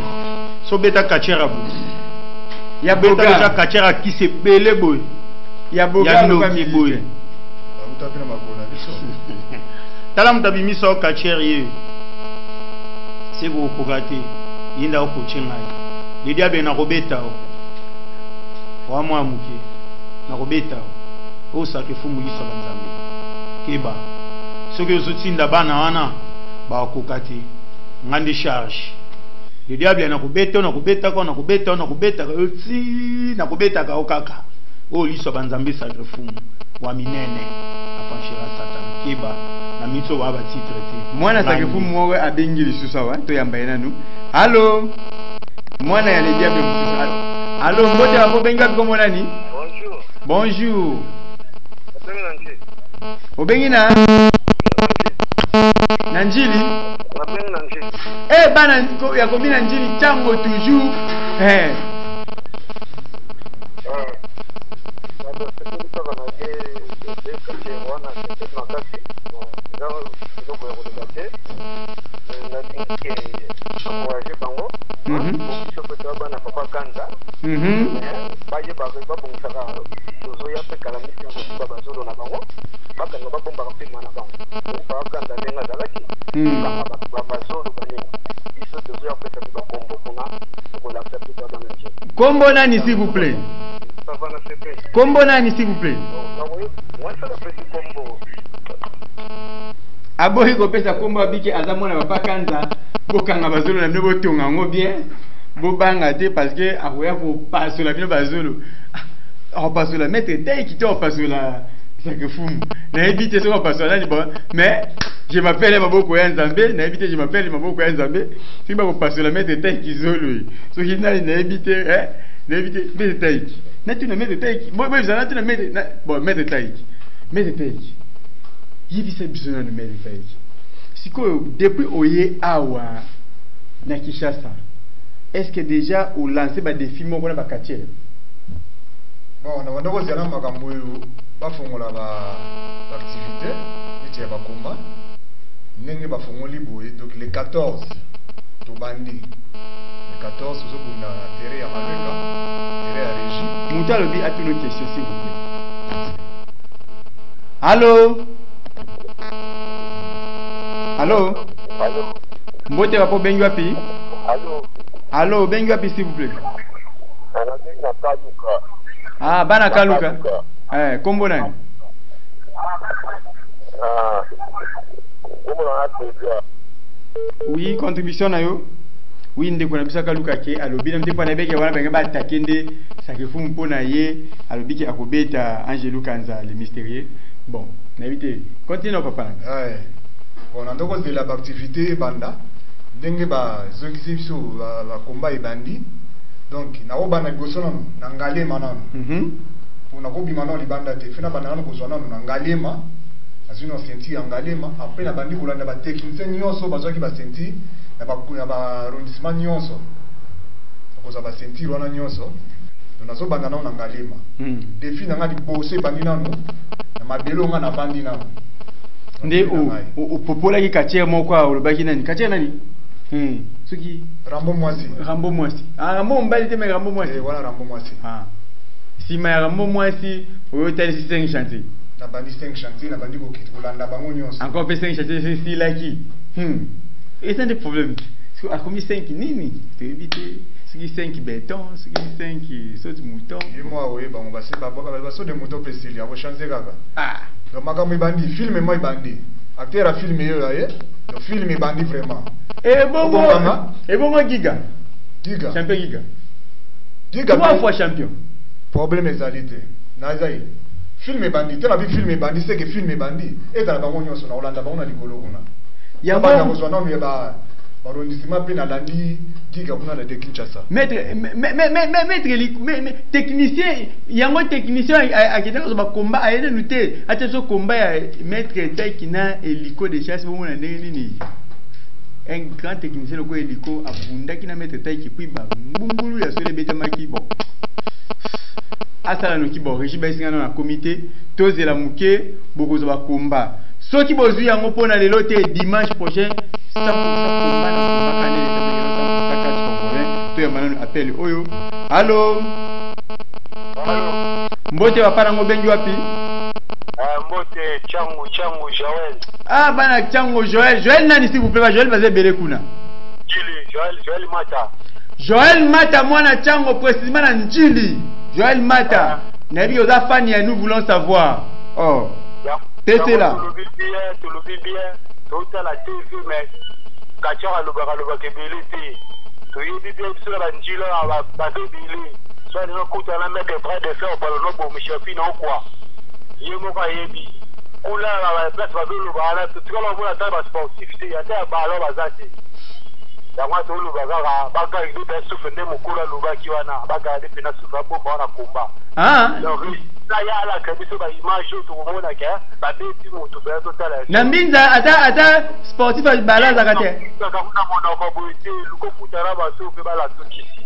so beta kachera bu ya beta déjà kachera qui se belé boy ya boga no ki boy utapina makona biso tala mutabi miso kachera ye sego kokate yinda ko chinga le diable na robeta wa mwa muke na robeta o sakefumu yiso banzambe keba soki ozotinda bana wana bakokati ngande charge le diable na kubeta oti na kubeta ka okaka o liso banzambe sakefumu wa minene afanshira Satan keba na mitso wa ba titre mwana sakefumu mwe abengi lisusa wa to yamba yenanu allo mwana ya le diable mususa allo mbote wa benga komo nani bonjour obengi na Nanjili bana ya komina njili chango toujours Kombo nani s'il vous plaît? Kombo nani s'il vous plaît? Abohi ko pesa kombo abiki azamona papa kanza bokanga bazolo na bino botonga ngo bien bobanga te parce que akoya ko pasola bino bazolo pasola mettre tay qui te pasola ça que fou na éviter so pasola ni bon mais je m'appelle Maboko ya Nzambe na éviter je m'appelle Maboko ya Nzambe si ba ko pasola mettre tay qui zolo so qui na éviter na éviter mettre tay na tu na mettre tay bon ça na tu na mettre bon mettre tay yibi se besoin de mettre tay siko depuis oye awa na Kinshasa est-ce que déjà au lancer ba défi moko na ba quartier bon na wandoko zana makambo yo bafongola ba activité eti ya bakomba ndenge bafongoli boye donc le 14 tobandi le 14 ozobunda na terre ya Maveka terre ya régie mutu alobi apino question s'il vous plaît allô Allô? Allô? Mbote wapo bengi wapi? Allô? Allô, bengi wapi s'il vous plaît? Na Kaluka. Ah, bana Kaluka. Kombo nani? Kombo na Kaluka. Oui, contribution na yo. Oui, ndeko na bisa Kaluka ke alobi na mtepa na beke wana benga ba takende sakefu mpona ye alobi ke akobeta Angelo Kanza le mystérieux. Bon, n'habite. Continue papa. Ouais. Bon, on a donc de la activité banda. Ndenge ba zongisi biso ba combat ebandi. Donc na oba na biso nanu na ngalema nanu. On a kobi maintenant libanda te. Fina banda nanu kozwa nanu na ngalema. Azuna senti ya ngalema. Après na bandi kolanda ba technicien nyonso bazwaki ba senti na ba arrondissement nyonso. Koza ba senti wana nyonso. Nazo banda nanu na ngalema. Defi na ngadi bose bandi nanu. Na mabelo nga na bandi nanu. Nde o popola ki katiere moko a olobaki nani? Katiere nani? Soki Rambo Mwasi. Rambo Mwasi. Ah, Rambo mbali te me Rambo Mwasi. Voilà Rambo Mwasi. Ah. Si ma Rambo Mwasi, oyo tali 5 chantiers. Na bandi 5 chantiers, na bandi ko kolanda bango nyonso. Encore fait 5 chantiers c'est là qui. Et c'est un des problèmes. Parce que a commis 5 nini? Tu éviter ce qui 5 béton, ce qui 5 saute mouton. Et moi oui, on va se ba so de mouton pesili, on va changer kaka. Ah. Donc makamo bandi, film moi bandi. Acteur a filmé yo là, le film est bandi vraiment. Et bon Giga. Giga. Champion Giga. Giga 3 fois champion. Problème ezalité. Nazaï. Film est bandi, tu as vu film est bandi, c'est que film est bandi. Et dans la bango nyonso na Hollande bango na likolo kuna. Ya ba na kozwa na ba arrondissement pe na landi Giga kuna na de Kinshasa. Maître technicien, yango technicien a kitaka zo ba combat ayene nuté. Ate so combat ya maître Taikina hélico de chasse bo na ndenge nini. Un grand technicien le ko hélico abunda kina maître Taiki puis ba mbungulu ya sole beta maki bon. Asala no ki bon régime basinga na comité tozela muke boko zo ba combat. Soki bozui yango pona lelo te dimanche prochain ça combat na combat kanele to ya manano appel oyo. Allô? Allô? Mbote wapana ngo bengi wapi? Mbote Changu Joël. Ah bana Changu Joël. Joël nani s'il vous plaît? Joël bazé bele kuna. Joël Mata. Joël Mata mwana Changu précisément na Njili. Joël Mata. Nabi oza fan ya nous voulons savoir. Oh. T'étais là. Tu le vis bien. Tu as la TV mais Kachara le bakebelete. Tu y dis bien sur la Njila ba bébé. Soit les gens la mettre près de faire pour le nom Michel non quoi. Yemo ka yebi. Kula la place ba belo ba la tu la vola ta ba sportif te ya ta ba lo bazati. Ya mwa to lu bazara ba ka idu ta sufende mukula lu ba kiwana ba ka de pina sufa bo ba na kumba. Ah. Donc ça ya la kabiso ba image to mona ka ba be ti mo to ba to tala. Na mbinza ata sportif balance akate. Ka kuna mona ko buiti lu ko kutara ba so pe ba la to kisi.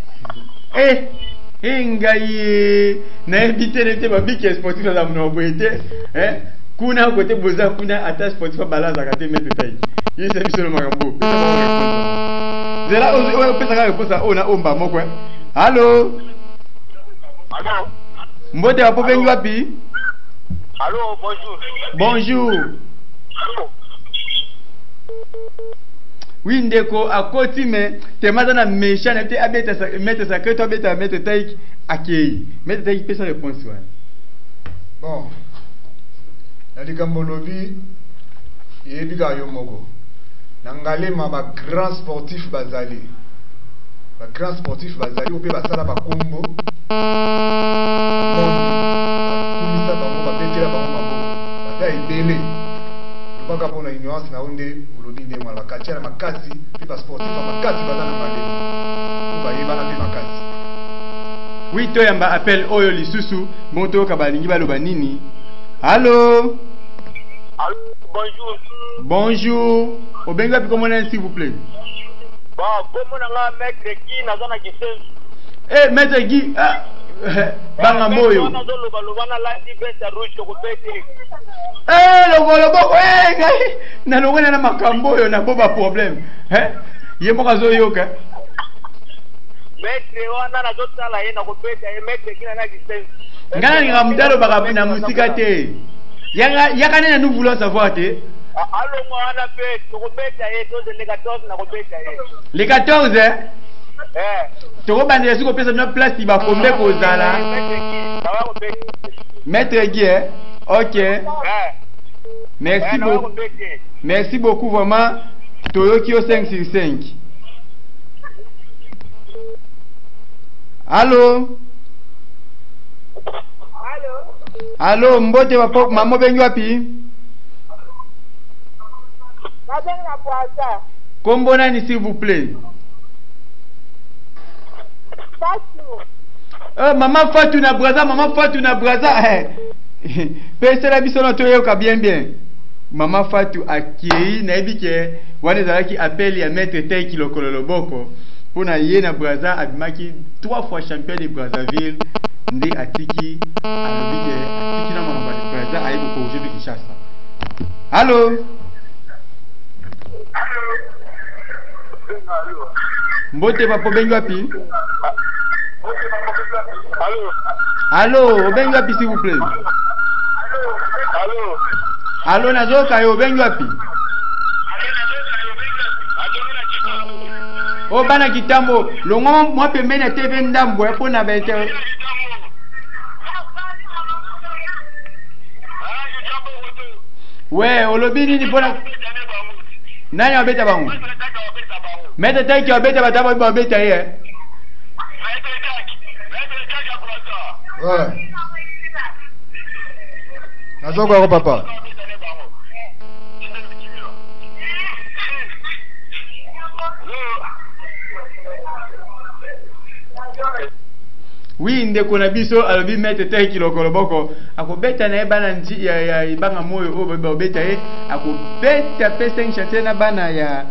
Ngai na éviter de babiki sportif za mno boete kuna côté boza kuna ata sportif balance akate mettre taille yi c'est biso le makambo pesa ba réponse zela o pesa ka réponse ona omba moko. Allô? Allô? Mbote wapo bengi wapi? Allô, bonjour. Bonjour. Allô? Oui ndeko akoti me temaza na méchant te abeta mettre sa que toi beta mettre taille akei mettre taille pesa réponse wa. Bon. Na likambo lobi yebiga yo moko. Nangalema ba grand sportif bazali. Ba grand sportif bazali ope basala ba kombo. Kumisa bango ba betela bango bango. Bata ibele. Lubaka pona ignorance na onde ulobi nde mala kachela makasi pe ba sportif makasi bazana ngale. Ba yeba na pe makasi. Oui to yamba appel oyo lisusu moto ka balingi baloba nini? Allô? Allô, bonjour. Bonjour. Obenga pi comment s'il vous plaît? Bon, comment on a maître qui na zona kisenzi? Maître Guy, banga moyo. Loboko, ngai na longona na makambo yo na boba problème. Ye moka zo yoka. Maître wana na zotala ye na kopeta ye maître qui na kisenzi. Ngana ngamdalo baka na musika te. Yaka nena nous voulons savoir te. Allô, moi, on a fait, tu rebêtes à les 14, on a rebêté à Les 14, hein? Tu rebêtes sur une place, il va combien pour ça là? Maître Guy, hein? Ok. Merci beaucoup. Merci beaucoup, vraiment. Toyokio 5 sur 5. Allô? Allô, mbote wapok, maman bengi wapi? Kombo nani s'il vous plaît? Maman Fatou na braza, maman Fatou na braza. Pese la biso na toyoka bien bien. Maman Fatou akei na ebike wana zalaki appel ya maître Taiki lokolo loboko pona ye na braza abimaki 3 fois champion de Brazzaville ndi atiki alobike atiki na mama de braza ayi ko jebi Kinshasa. Allô? Mbote papo bengi wapi? Allô, bengi wapi s'il vous plaît? Allô, nazoka yo bengi wapi? O bana kitambo, longo mwa pembeni ya TV ndambo yapo na bete. Ouais, olobi nini pona? Nani wabeta bangu? Mete Taiki wabeta batabo wabeta ye. Ouais. Nazoka ko papa. Oui, ndeko na biso alobi mete Taiki lokolo boko akobeta na bana nji ya ibanga moyo o obeta ye akobeta pesa nchate na bana ya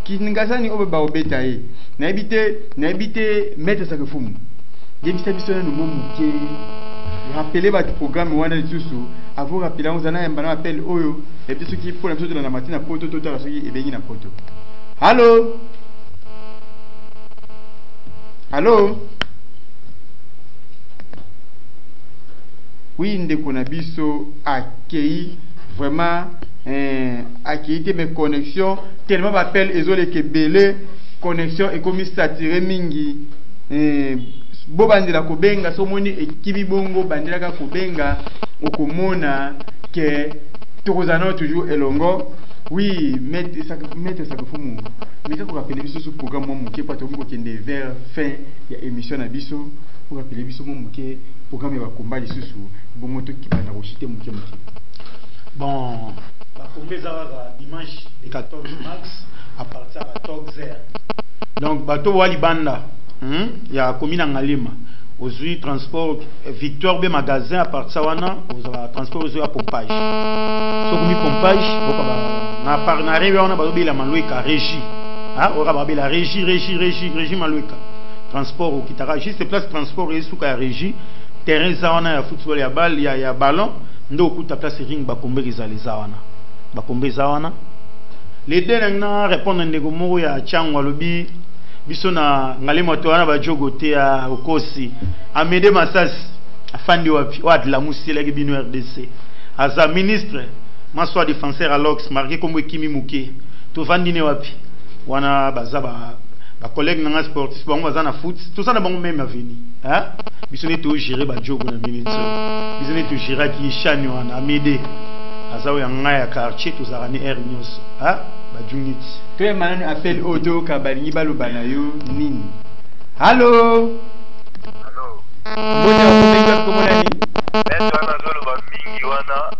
Kingasani o obeta ye na ebite mete Sakefumu yebisa biso na nomo muke rappeler votre programme wana lisusu avant rappeler on zana yamba na appel oyo et biso ki pour la biso de la matina poto tota soki ebengi na poto. Allô? Allô? Oui, ndeko na biso akei vraiment acquis mes connexions tellement m'appelle ezole ke belé connexion et comme saturé mingi bo bandela ko benga so moni ekibi bongo bandela ka ko benga okomona ke tokozana toujours elongo. Oui, mettre ça que fumu mais quand on rappelle biso ce programme mo muke pato ngo kende vers fin ya émission na biso pour rappeler biso mo muke programme ya combat lisusu bongo to kipana ko chite muke. Bon, la combat dimanche le 14 mars à partir de 14h. Donc bateau wali banda ya commune Ngalima aujourd'hui transport Victor B magasin à partir wana aux transport aux pompage so komi pompage na partenariat wana bazo bila malouika régie ora ba bila régie malouika transport au kitara juste place transport et suka régie terrain za wana ya football ya ball ya ballon ndo kuta place ring ba kombeza les wana ba kombeza wana les deux na répondre ndego moko ya changwa lobi biso na Ngalema to wana ba jogote ya okosi Amede Masasi afandi wapi wa de la musile ke bino RDC aza ministre maswa défenseur alox marqué comme Ekimi Muke to vandine wapi wana bazaba ba collègue na sportif bango bazana foot tout ça na bango même aveni biso ne to gérer ba jogo na ministre biso ne to gérer ki chani wana Amede azawo ya ngaya quartier to zarani air news ba jungit to e manani appel auto ka balingi baloba na yo nini. Allô? Mbona unapiga komona nini? Meto anazolo ba mingi wana.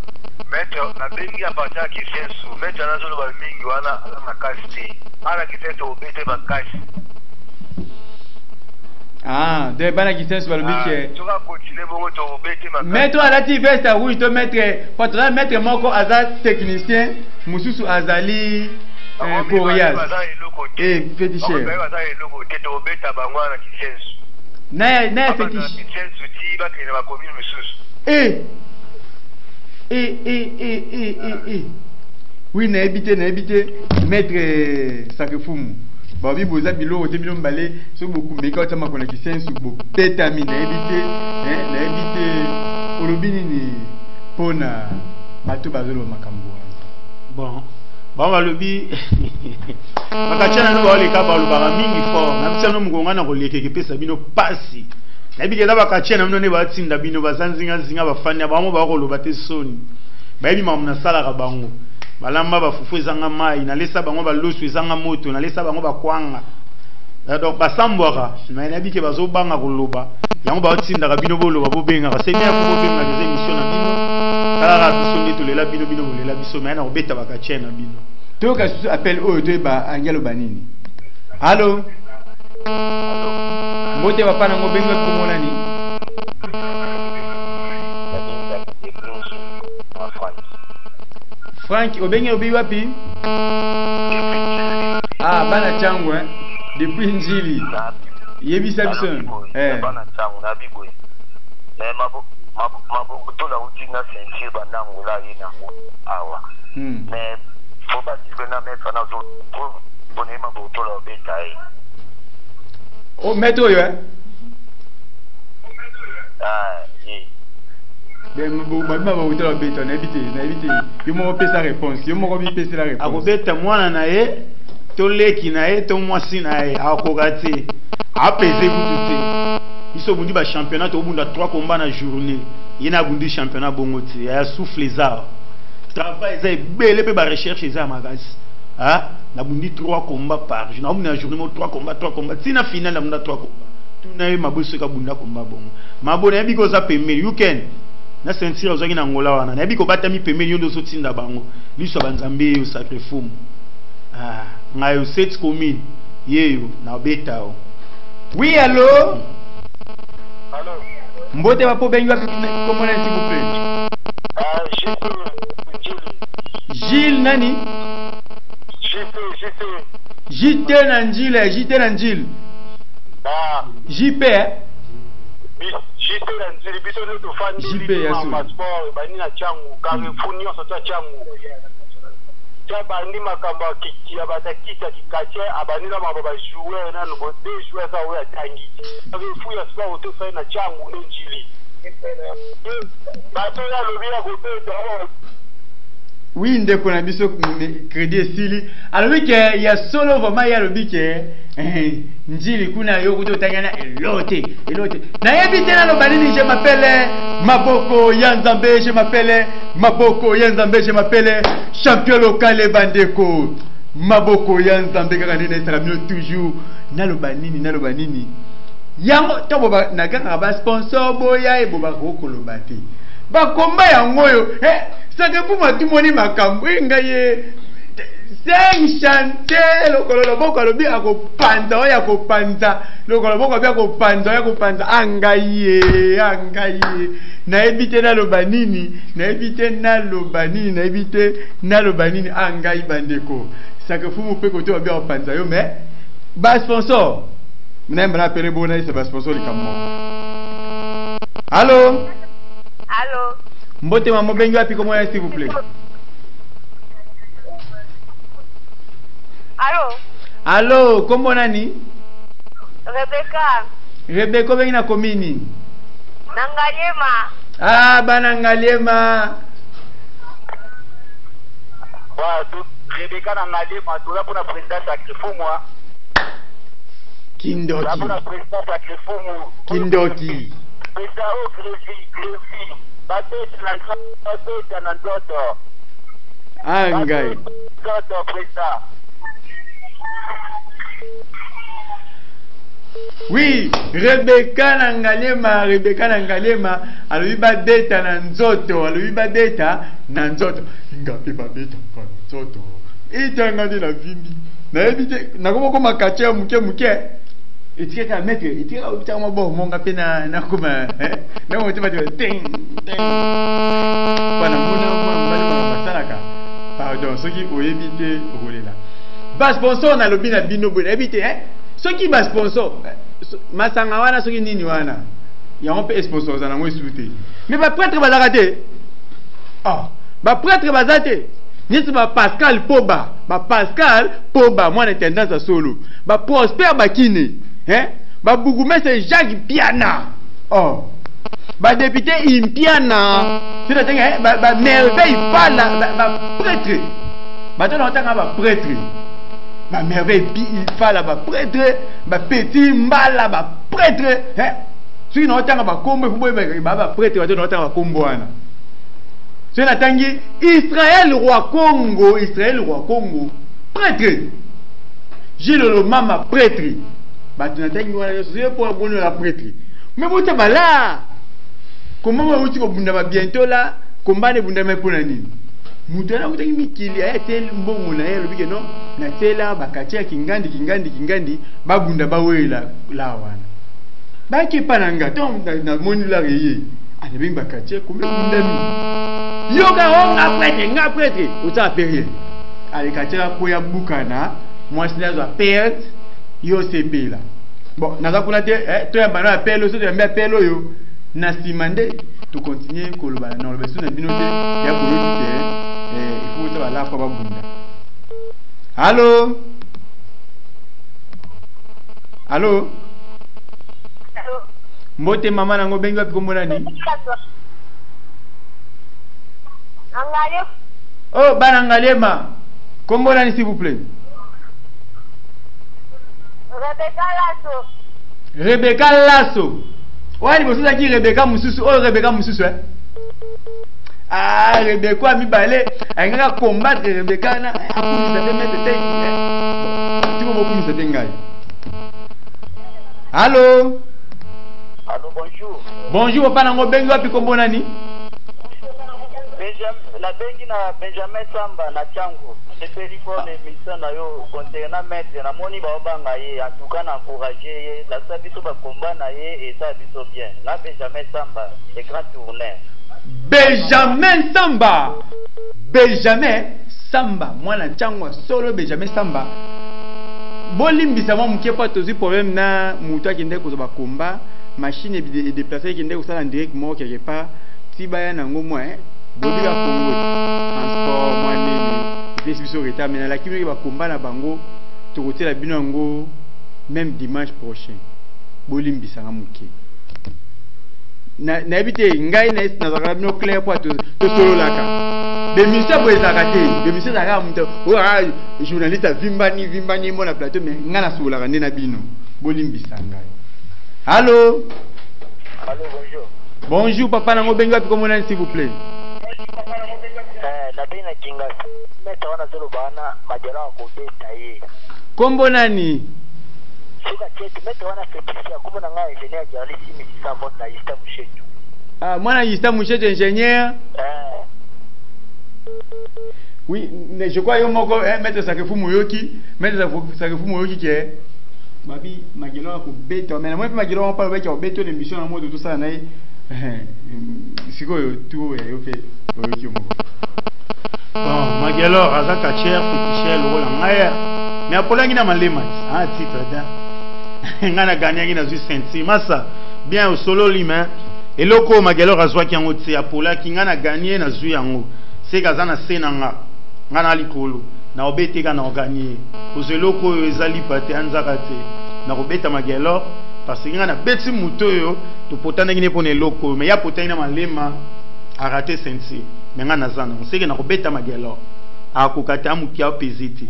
Meto na bengi apata kisensu. Meto anazolo ba mingi wana makasti. Ala kiseto obete bakasi. De bana kisensu balobike. Tu vas continuer bongo to obete makasi. Meto alati veste rouge to mettre patron mettre moko aza technicien mususu azali Corias et féticheur. Na fétiche. Oui, na habité maître Sakefumu. Babi boza bilo te bilo mbale so beaucoup mbeka tama kona kisensu bo petami na habité olobini ni pona bato bazolo makambo. bon balobi bakachana no baleka balobaka mingi fort na bisano mukonga na koleka kepesa bino pasi na bikela bakachana mno ne batinda bino bazanzinga zinga bafanya bamo bakoloba te soni bayebi mamu na sala ka bango balamba bafufu ezanga mai na lesa bango balosu ezanga moto na lesa bango bakwanga donc basambwaka na nabike bazobanga koloba yango batinda bino boloba bobenga c'est bien ko bobenga des émissions na bino kala biso ndeto lela bino bolela biso mais na obeta bakachana bino to ka appel o to ba angelo banini allo mbote papa na ngobenga komona ni Frank obenga obi wapi bana changu depuis njili yebisa biso bana changu na bibo mais maboko to la utina sentir banango la ina awa mais faut pas dire que na mettre na zo bonne maboko to la beta oh meto yo ben maboko to la beta na éviter yo mo pesa réponse yo mo ko pesa la réponse akobeta mwana na ye to leki na ye to mwasi na ye akokati apese kutu iso bundi ba championnat to bunda 3 combats na journée yena bundi championnat bongoti ya souffle za travail za belé pe ba recherche za magasi na bundi 3 combats par jour na bunda journée 3 combats tina finale na bunda 3 combats tuna ye maboso ka bunda combat bongo mabona ya biko za pemeli you can na sentir ozaki na ngola wana na biko batami pemeli yondo so tinda bango liso banzambe yo sacré fou ngayo 7 commune yeyo na beta o oui allô allô mbote wapo bengi wapi komona s'il vous plaît Gilles nani JT na njile JT na njile JP JT na njile biso no to fandi JP ya so passeport bani na changu Carrefour nyonso to changu bandi makambo ya batakisa kikache abanila mabo ba joueur na no de joueur za oya tangi fu ya sport to fa na changu no njili bato ya lobia ko beta oui ndeko na biso crédit esili alobi ke ya solo vraiment ya lobi ke njili kuna yo kuto tangana elote na yebi tena no banini je m'appelle maboko ya nzambe je m'appelle maboko ya nzambe je m'appelle champion local bandeko maboko ya nzambe kaka ndene tramio toujours naloba nini yango to boba na kaka ba sponsor boya e boba ko koloba te ba komba yango yo saka puma tumoni makambo ngaye sing chante lokolo boko lobi akopanza oya kopanza lokolo boko bya kopanza angaye na ebite naloba nini angai bandeko saka fumu pe koto bya kopanza yo mais ba sponsor mnemba na pele bona isa ba sponsor likamo allô mbote maman bengi wapi comment s'il vous plaît allô comment nani Rebecca bengi na komini Nangaliema bana ngaliema tu Rebecca Nangaliema tu la pour président Sacrifumwa Kindoki la pour président Sacrifumu Kindoki président au Grevi Batete na ndoto angai ndoto président oui Rebecca Nangaliema alobi badeta na nzoto ngapi babeta kwa nzoto itanga de la vimbi na ebite na komoko makache muke etiketa mettre etika utama bo monga pena na kuma na moto bati ting pana mona masalaka pardon soki oyebite okolela ba sponsor na lobi na bino bo ebite soki ba sponsor masanga wana soki nini wana yango pe sponsor za nango esute mais ba prêtre bazaka te ba prêtre bazate nisi ba Pascal Poba mwana tendance solo ba Prosper Bakine ba bourgmestre Jacques Piana ba député Impiana c'est-à-dire ba merveille pas ba prêtre bato na otanga ba prêtre ba merveille il fala ba prêtre ba petit mbala ba prêtre soki na otanga ba kombo fubo ba prêtre bato na otanga ba kombo wana soki na tangi Israël roi Congo prêtre Gilles le mama prêtre bato na tangi wana c'est pour abonner la prêtre mais bote bala comment on va bunda ba bientôt là combat ne bunda mais pour nani mutu na kutangi mikili ayatel mbongo na yelo bike no na tela bakatia kingandi babunda bawela la wana baki pananga tom na moni la reye ana bing bakatia kumbe bunda mi yoga on nga prêtre uta période ale katia ko ya bukana moi sina za perte yo sepela bon naza kuna te to ya bana appel so de appel yo na simande to continuer ko loba na loba so na bino te ya ko yoki il faut que la fois bunda. Allô? Mbote mama nango bengi wapi kombo nani? Angalie. Oh, bana Ngalema. Kombo nani s'il vous plaît? Rebecca Lasso. Wani bosuza ki Rebecca Mususu. Oh, Rebecca Mususu Ah, Rebecca mi balé, elle va combattre Rebecca na Allô? Allô, bonjour. Bonjour, papa nango bengi wapi kombo nani? La bengi na Benjamin Samba na Chango. C'est téléphone émission na yo concernant maître na moni ba obanga ye en tout cas na encourager la sabiso ba combat na ye et ça biso bien. Na Benjamin Samba, le grand tourneur. Benjamin Samba mwana Chango solo Benjamin Samba bolimbisa mwa muke pa tozi problème na mutu akende ko ba combat machine et déplacer kende ko sala direct mo quelque part ti baya nango moi bobi ka Congo transport moi nini des biso retard mais la kimi ba combat na bango to côté la bino ngo même dimanche prochain bolimbisa nga muke na ebite ngai na zaka bino clair pour to solo laka de ministère pour ezaka te de ministère zaka muto o journaliste vimbani mo na plateau mais ngana solo laka ndena bino bolimbisa ngai. Allô, bonjour. Bonjour papa nango bengi wapi kombo nani s'il vous plaît? Na bina kinga meta wana zolo bana majala ko beta ye. Kombo nani? Suka check meta wana fetisha kombo na ngai ingénieur Jarli simi sa vote na Ista Mushetu. Ah, mwana Ista Mushetu ingénieur? Oui, je crois yo moko mettre ça que fu moyoki, mettre ça que fu moyoki ke babi magelo ko beta mais moi magelo on parle ko beta l'émission en mode tout ça na sikoyo tout yo fait moyoki moko. Bon, magelo azaka cher féticheur le la ngaya mais apolangi na malema ah titre da ngana gagner na zu senti massa bien au solo lima et loko magelo razwa ki yango ti apola ki ngana gagner na zu yango c'est kazana senanga ngana likolo na obete kana gagner ozo loko ezali pate anzaka te na obeta magelo parce que ngana beti muto yo to potana ngine pone loko mais ya potana malema a raté senti mais ngana zana on sait que na obeta magelo a kokata amuki a pesiti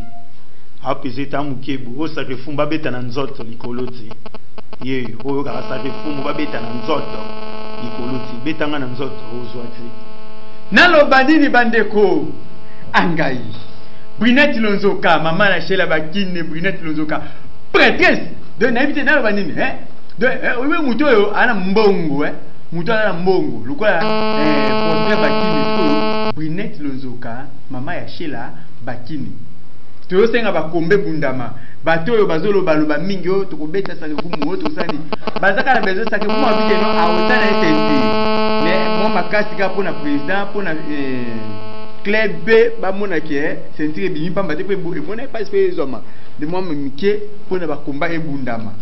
amuki bu o sa refumba beta na nzoto likolo ti ye o ka sa refumba beta na nzoto likolo ti beta ngana nzoto o zo ati nalo bandini bandeko angai Brinette Lonzoka mama na shela bakine Brinette Lonzoka prêtresse de n'inviter nalo bandini de oui muto yo ana mbongo muto ana mbongo lokola portrait bakine ko Brinette Lonzoka mama ya shela bakine to senga bakombe bundama bato yo bazolo baloba mingi yo to kobeta sa kumu to sani bazaka na bezo sa kumu abike no awota na SNT mais moi makasi ka pona président pona club B ba mona ke sentir bi pamba te pe e mona pas pe zoma de moi mike pona ba komba e bundama.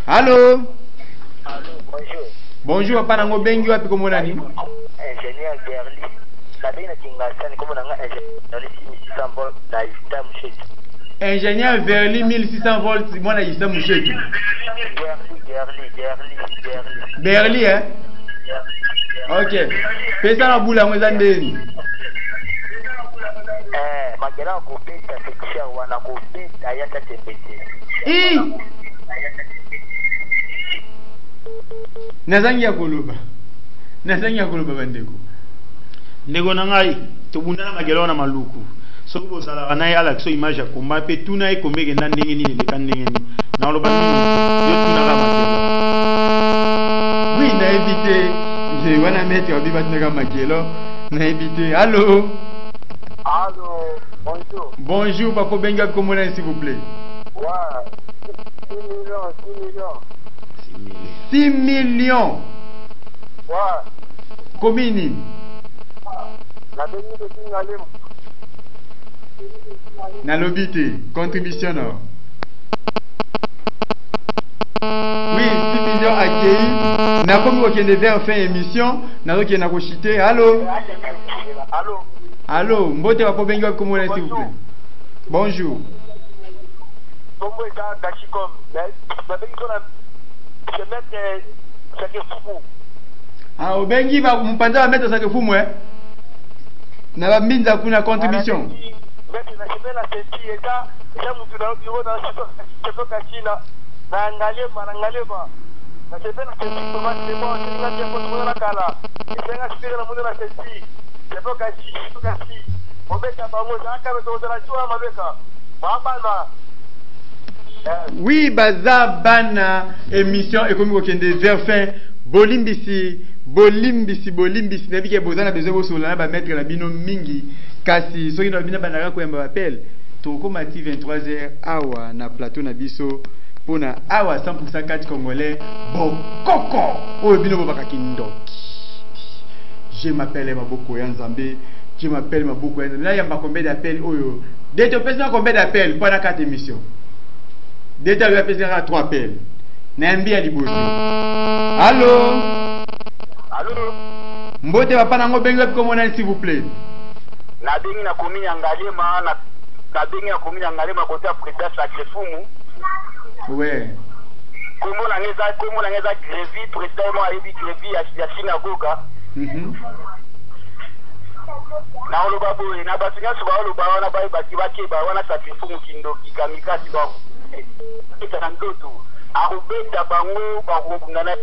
Allô, bonjour. Bonjour papa nango bengi wapi ko mona ni? Ingénieur Gerli. La bina kinga sana ko mona nga ingénieur 1600 volts na Ista Mushetu. Ingénieur Verli 1600 volts mona Ista Mushetu. Gerli. Berli OK. Pesa na bula mweza ndeni. Magela kopeta section wana kopeta ya tatembete. Nazangi ya koloba bandeko. Ndeko na ngai tobundana magela na maluku. Soki bozalaka naye alakisa image ya komba mpe tuna ye komba ekenda ndenge nini eleka ndenge nini na oloba nini yo tunaka makelo. Oui, nayebi te wana maître obi batunaka makelo nayebi te. Allô, bonjour. Bonjour, bako benga komona s'il vous plaît. Ouais, 6 millions. Ouais. Combien nini? La dernière de Singalem. Nalobi te contribution non. Oui, 6 millions accueillis. Na komi okende vers fin émission, na zoki na kochite. Allô? Allô, mbote bako benga komona s'il vous plaît. Bonjour. Tombo eta Dachikom. Na bengi kona je mette sake fumu. Ah, obengi ba mpanda ba mettre sake fumu na ba minza kuna contribution. Mette na chemela senti eta ya mtu na biro na sito kachina na ngalema na chemela senti kwa sababu ni ndio kwa sababu na kala isenga sipira na mundu na senti sito kachi obeta pamoja aka mtoza chua mabeka baba. Oui, baza bana émission et comme okende vers fin bolimbisi nabike bozana besoin bosola ba mettre la bino mingi kasi soki na bina banaka ko yamba appel to komati 23h awa na plateau na biso pona awa 100% catch congolais bokoko o bino bobaka kindoki. Je m'appelle Maboko ya Nzambe, je m'appelle Maboko ya Nzambe. Là il y a combien d'appels oyo. Dès to pesa combien d'appels pendant 4 émissions. Dès to pesa 3 appels. Nambi ali bosi. Allô? Mbote papa nango benga komona s'il vous plaît. Na bengi na komi ya Ngalema na bengi na komi ya Ngalema côté président Sacré Fumu. Ouais. Kombo na ngeza Grévi président mo ayebi Grévi ya synagogue. Na oloba boye na batunya suba oloba wana bayi baki ba wana Sacré Fumu kindoki kamikasi ba. Ita na ndoto. Arubeta bango ba kobungana.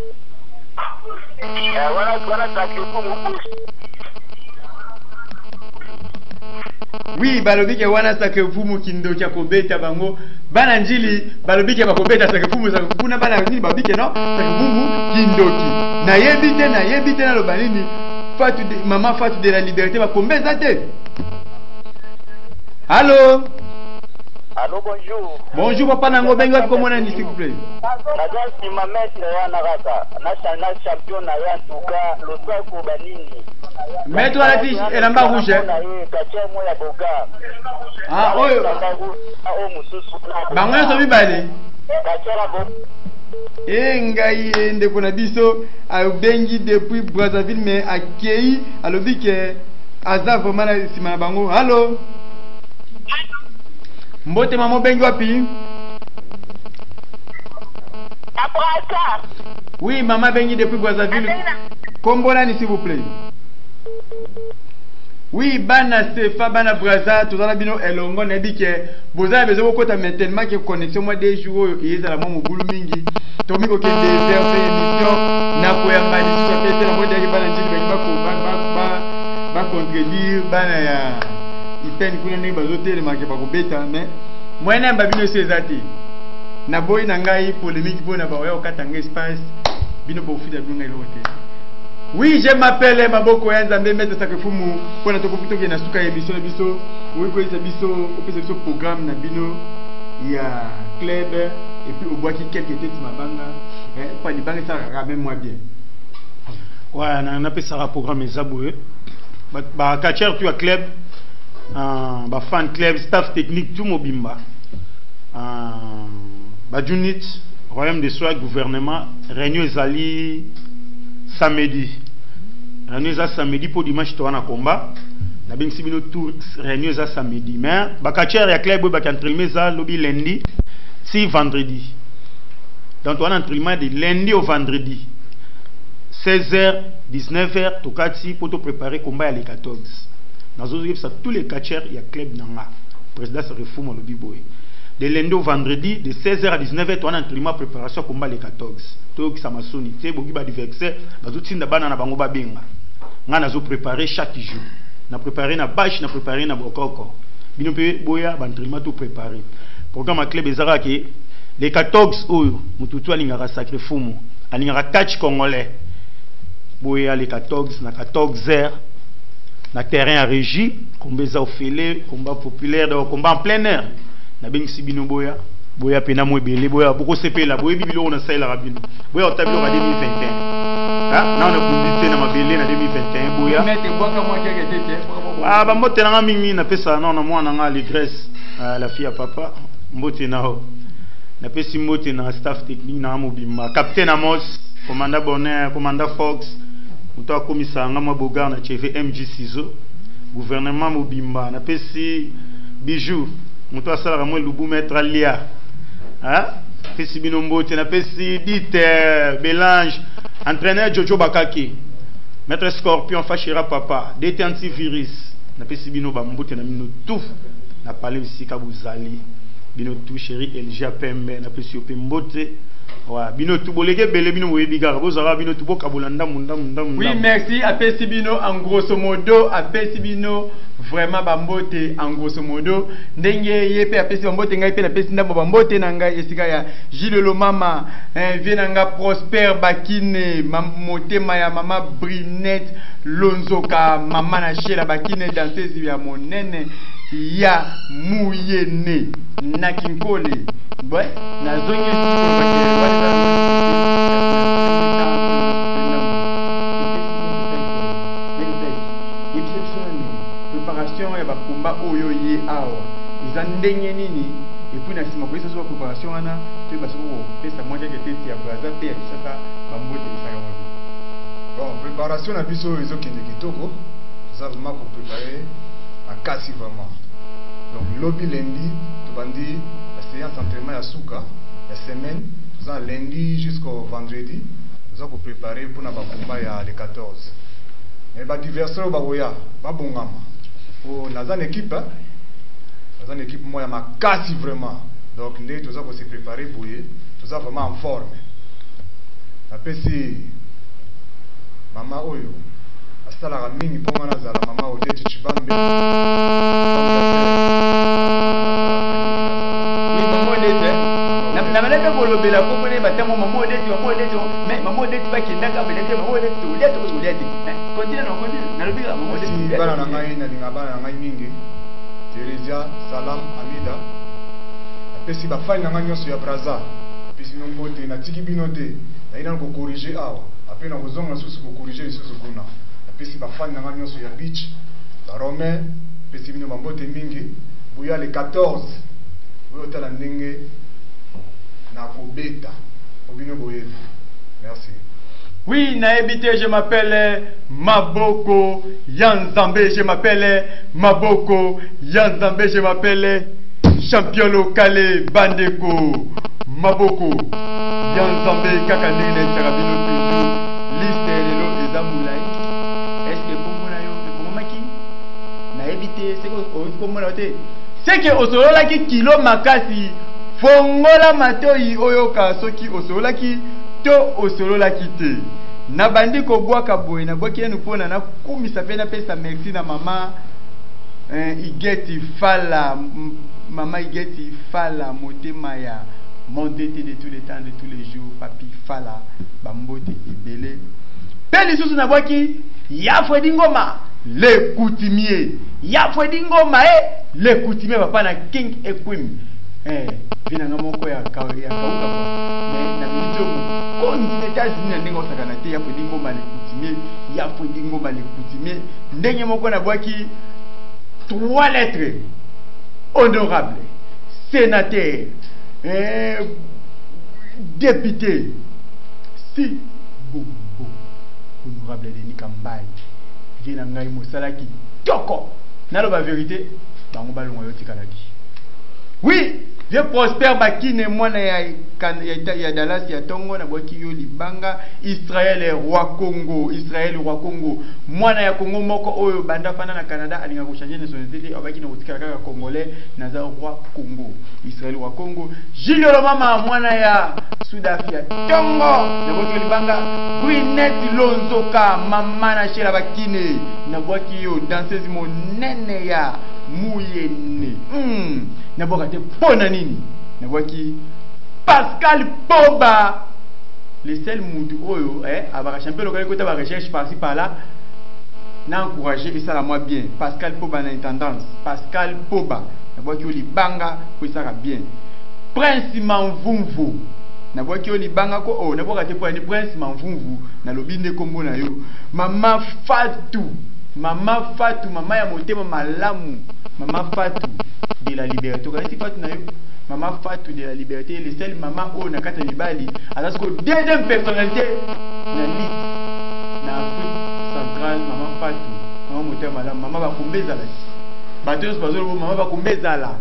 Oui, balobike wana sake fumu kindo cha kobeta bango bana njili balobike bakobeta sake fumu sake kuna bana njili babike no sake fumu kindoki na yebite na loba nini fatu de maman fatu de la liberté bakombeza te. Allô? Allô, bonjour. Bonjour papa nango benga komona ni s'il vous plaît. Naza sima maître wana kaka na champion na ya tuka lotwa ko banini. Maître ala ti elamba rouge. Ah oyo. Bango so bibale. Ngai ende kuna biso abengi depuis Brazzaville mais akei alobi ke aza vraiment na sima bango. Allô? Mbote maman bengi wapi? Abrasa. Oui, maman bengi depuis Brazzaville. Kombola ni s'il vous plaît. Oui, bana sefa bana Brazza tozala bino elongo na bike bozala bezo ko ta maintenant que connexion moi des jours yeza la mo bulu mingi to mi ko kende faire émission na ko ya mbali so pete na mode ya bana njili ba contredire bana ya ipeni kuna ne bazotele make ba kobeta mais moyena mbabino sezati na boy na ngai polémique bona ba oya okatanga espace bino po fida bino ngai lote. Oui, je m'appelle Maboko ya Nzambe mettre Sacré Fumu pour na tokoputoke na suka émission na biso oui ko eza biso opesa biso programme na bino ya club et puis au bois qui quelques têtes mabanga pas ni banga ça même moi bien. Ouais, na pesa programme ezaboué ba catcher tu a club ba fan club staff technique tout mobimba ba unit royaume de soie gouvernement réunion ezali samedi. Réunion za samedi pour dimanche to wana combat. Na bengsi bino tour réunion za samedi. Mais ba catcher ya club ba entraînement za lobby lundi si vendredi. Donc on a entraînement de lundi au vendredi. 16h 19h to kati pour te préparer combat à les 14. ça tous les catcheurs il y a club nanga président se reforme le biboy de lundi au vendredi de 16h à 19h on a entraînement préparation combat les 14 to ki samasoni te bogi ba diverser ba tout tinda bana na bango ba benga nga nazo préparer chaque jour na préparer na bâche na préparer na bokoko bino pe boya ba entraînement tout préparer programme club ezara ki les 14 oyo mututu alingaka sacré fumu alingaka catch congolais boya les 14 na 14h na terrain à régie combat za ofele combat populaire donc combat en plein air na bengisi bino boya pena mo ebele boya boko sepela boya bibilo on a ça la rabino boya otabilo ka 2021 ah na on a bundité na mabele na 2021 boya mete boka mo keke tete ah ba mbote na mingi na pesa non na mwana nga l'Grèce la fille à papa mbote nao na pesi mbote na staff technique na mobima capitaine Amos commandant Bonheur commandant Fox muto akomisa nga mo bogar na cheve MG Ciseaux gouvernement mobimba na pesi Bijou muto asala mo lubu maître Alia hein pesi bino mbote na pesi Dite Belange entraîneur Jojo Bakaki maître Scorpion Fachira papa DT antivirus na pesi bino ba mbote na mino tout na parler bisika buzali bino tout chéri Elja Pembe na pesi ope mbote wa bino tout bolege bele bino moyebi gara bozara bino tout boka bolanda munda. Oui merci apesi bino en grosso modo apesi bino vraiment bambote en grosso modo ndenge yepe apesi bambote ngai pe na pesi ndambo bambote na ngai esika ya Gilles mama vienanga Prosper Bakine motema ya mama Brinette Lonzoka mama na Shela Bakine danseuse ya monene ya muyene na kinkole boy na zonye préparation ya bakumba oyo ye awa iza ndenge nini et puis na sima ko isa so préparation ana to ba so pesa moja ketete ya braza pe ya kisasa bambote isaka mo bon préparation na biso ezo kende kitoko ça vraiment pour préparer à kasi vraiment donc lobby lundi to bandi la séance entraînement ya suka la semaine ça lundi jusqu'au vendredi nous allons préparer pour na bakumba ya les 14 mais ba diversaire ba boya ba bongama pour nazan équipe moi ya makasi vraiment donc ndé tout ça pour se préparer boye tout ça vraiment en forme après si mama oyo asala mingi pour moi nazala mama Odette Chibambe oui mama Odette na malaka bolobela ko kone batamo mama Odette mais mama Odette ba kindaka belete mama Odette continue na lobila mama Odette bana na ngai na linga bana na ngai mingi Teresia Salam Amida apesi ba fine na ngai nyonso ya braza apesi nombote na tiki binote na ina ko corriger awa apena kozonga susu ko corriger susu kuna apesi ba fine na ngai nyonso ya beach ba Romain apesi bino bambote mingi buya le 14 buya tala ndenge na kobeta obino boyebi merci. Oui, Naébité, je m'appelle Maboko Yanzambe, je m'appelle Maboko Yanzambe, je m'appelle champion local Bandeko Maboko Yanzambe, Kakandine, Sarabino, toujours, liste Lelo et Zamoulay. Est-ce que pour moi, Naébité, c'est que pour moi, c'est que au solo qui kilo makasi, fongola matoi oyoka, soki au solo qui to au solo la kite. Na bandi ko boaka boy na boki enu pona na kumisa pe na pesa merci na mama Igeti Fala mama Igeti Fala motema ya mondete de tous les temps de tous les jours papi Fala bambote ibele pe lisusu na boki ya Fredi Ngoma le coutumier ya Fredi Ngoma le coutumier papa na King Equim vina ngamoko ya kauka mais na bijo kon États-Unis ndenge osakana te ya Fredi Ngoma le coutumier ya Fredi Ngoma le coutumier ndenge moko na boaki 3 lettres honorable sénateur député si honorable Denis Kambai vina ngai mosalaki toko naloba vérité bango balongo yo tikalaki oui Vieux Prosper Bakine mwana ya Dallas ya Tongo na boki yo libanga Israël roi Congo mwana ya Congo moko oyo banda fana na Canada alinga ko changer nationalité abaki na kotikala kaka congolais na za roi Congo Israël roi Congo Junior mama mwana ya Sudafi ya Tongo na boki libanga Gwyneth Lonzoka mama na Shela Bakine na boki yo danseuse monene ya Muyene na boka te pona nini na boki Pascal Poba le seul mutu oyo abaka champion local côté ba recherche par-ci par-là na encourager et ça la moi bien Pascal Poba na intendance Pascal Poba na boki yo libanga ko ça bien Prince Manvumvu na boki yo libanga ko na boka te pona Prince Manvumvu na lobinde kombo na yo Mama Fatou mama ya motema malamu Mama Fatou de la liberté quand c'est Fatou na yo Mama Fatou de la liberté le seul maman o na kata libali alors que deuxième personnalité na liste na Afrique centrale Mama Fatou mama motema malamu mama ba kumbeza la bateau bazolo mama ba kumbeza la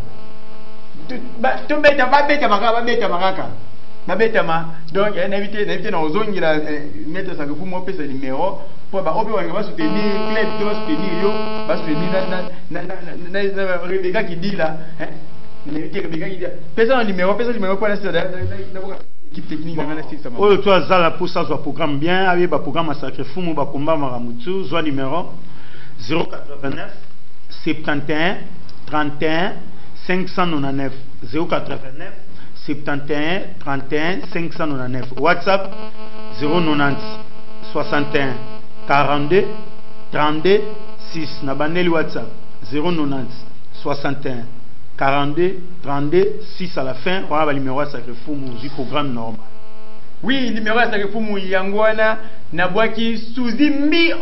to beta makaka na beta ma donc invité na ozongi la mettre ça que pour moi pesa numéro pour ba obi wanga ba soutenir club to soutenir yo ba soutenir na Rebecca qui dit là invité Rebecca qui dit pesa numéro pour la équipe technique na na six sama oyo to azala pour ça soit programme bien avec ba programme sacré fumu ba combat maramutu soit numéro 089 71 31 599 089 71 31 599 WhatsApp 090 61 42 32 6 na bandeli WhatsApp 090 61 42 32 6 à la fin on a le numéro sacré fumu du programme normal. Oui, numéro sacré fumu yangwana na bwaki Suzimbi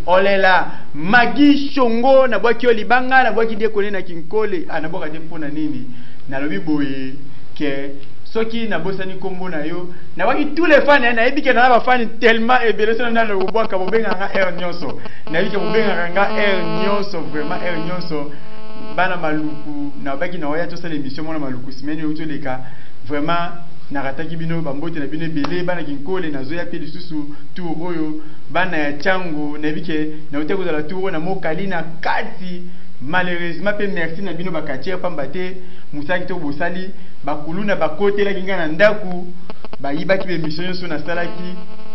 Olela Magi Shongo na bwaki olibanga na bwaki dekone na kinkole anaboka te pona nini na lobi boye ke soki na bosani kombo na yo na bwaki tous les fans na ebike na ba fans tellement ebelese na lo bwaka bobenga nga air nyonso na bike bobenga nga air nyonso vraiment air nyonso bana maluku na baki na oya to sala émission mona maluku simeni yo to leka vraiment na rataki bino bambote na bino belé bana kinkole na zoya pe lisusu tour oyo bana ya chango na bike na oteko za la tour na mokali na kati malheureusement pe merci na bino bakatier pambate musaki to bosali bakuluna bakote la kinga na ndaku bayibaki be mission so na salaki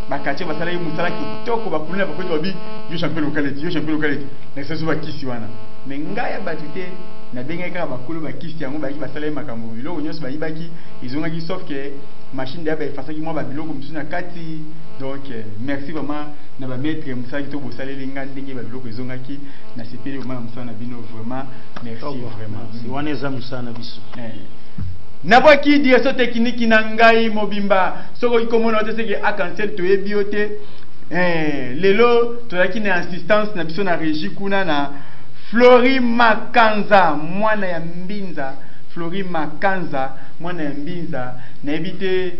bakatier basalaki musalaki toko bakuluna bakote babi yo champion localité na seso bakisi wana mais ngaya batute na benga kaka bakulu bakisi yango baki basala makambo biloko nyonso bayibaki izongaki sauf que machine de ba efasaki moi ba biloko musu na kati donc merci vraiment na ba maître musaki to bosaleli nga ndenge ba biloko izongaki na sepeli vraiment musana bino vraiment merci vraiment si waneza musana biso na bwaki direction technique na ngai mobimba soko ikomona oteseke akancel to ebiote lelo tozaki na assistance na biso na régie kuna na Flori Makanza mwana ya Mbinza na ebite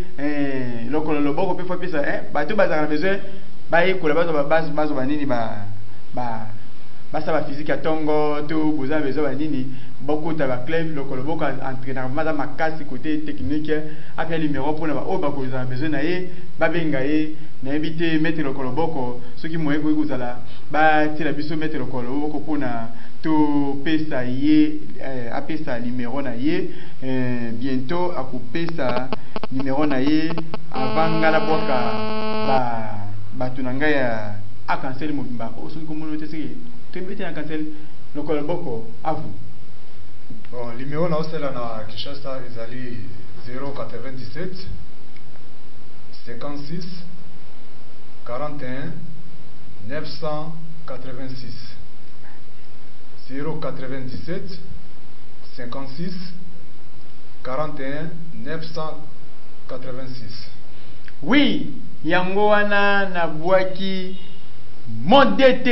lokolo loboko pe fa pesa bato bazaka besoin ba ekola bazo banini ba physique ya tongo to boza besoin banini beaucoup ta ba club lokolo boko entraîneur maza makasi côté technique après numéro pour na ba o ba ko besoin na ye ba benga ye na ebite mettre lokolo boko soki moye ko ikuzala ba tela biso mettre lokolo boko pona to pesa ye apesa numéro na ye bientôt akupesa numéro na ye avanga la boka ba tunanga ya akancel mobimba soki komono teseke tembete ya akancel lokolo boko avu bon numéro na osela na Kinshasa ezali 097 56 41 986 097 56 41 986. Oui, yango wana na bwaki mon DG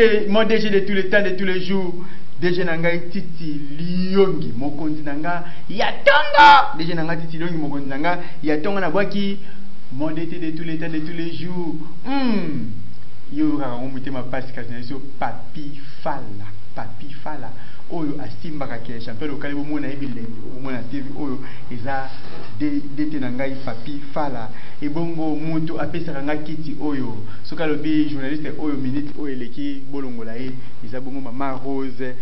de tous les temps, de tous les jours. DG nanga Titi Liongi mokonzi nanga ya tonga. DG nanga Titi Liongi mokonzi nanga ya tonga na bwaki mon DG de tous les temps, de tous les jours. Yo ka ngomute ma passe kasi na so Papi Fala. Papi Fala oyo asimbaka ke champion local bomona ebile bomona TV oyo eza dete na ngai Papi Fala ebongo mutu apesaka nga kiti oyo soka lobi journaliste oyo minute oyo eleki bolongola ye eza bongo Mama Rose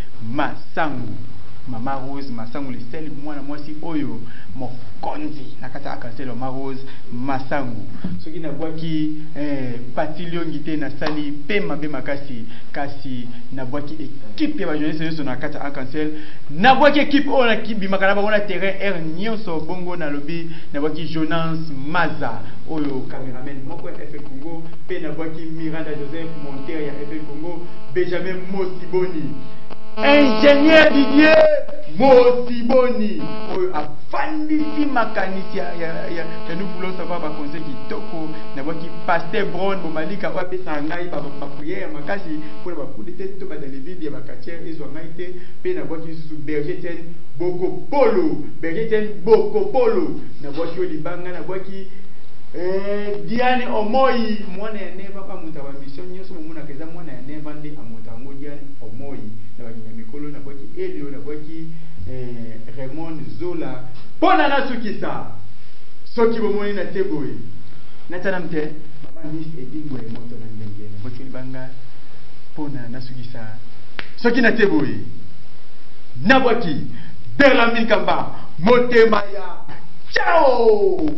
Masangu le sel mwana mwasi oyo mokonzi nakata akansel Mama Rose Masangu soki na bwaki patiliongi te na sali pema be makasi kasi na bwaki équipe ya ba journaliste nyonso na kata akansel na bwaki équipe oyo na kibimaka na bango na terrain air nyonso bongo na lobi na bwaki Jonas Maza oyo cameraman moko ya FL Congo pe na bwaki Miranda Joseph monteur ya FL Congo Benjamin Mosiboni ingénieur Didier Mosiboni oyo afandisi makanisi ya nufulo savoir ba conseil kitoko na bwaki Pasteur Brown bomalika wa pesa ngai ba prière makasi pour ba coup de tête to ba dans les villes ya ba quartier ezwa ngai te pe na bwaki sous berger ten Boko Polo na bwaki olibanga na bwaki Diane Omoyi mwana ya neva pa muta ba mission nyoso mumuna keza mwana ya neva ndi amuta ngo Diane Omoyi na ba mikolo na bwaki Elio na bwaki Raymond Zola pona na sukisa soki bomoni na teboye na tanamte mama Miss Edingwe moto na ngenge na bwaki libanga pona na sukisa soki na teboye na bwaki Berlamine Kamba motema ya ciao.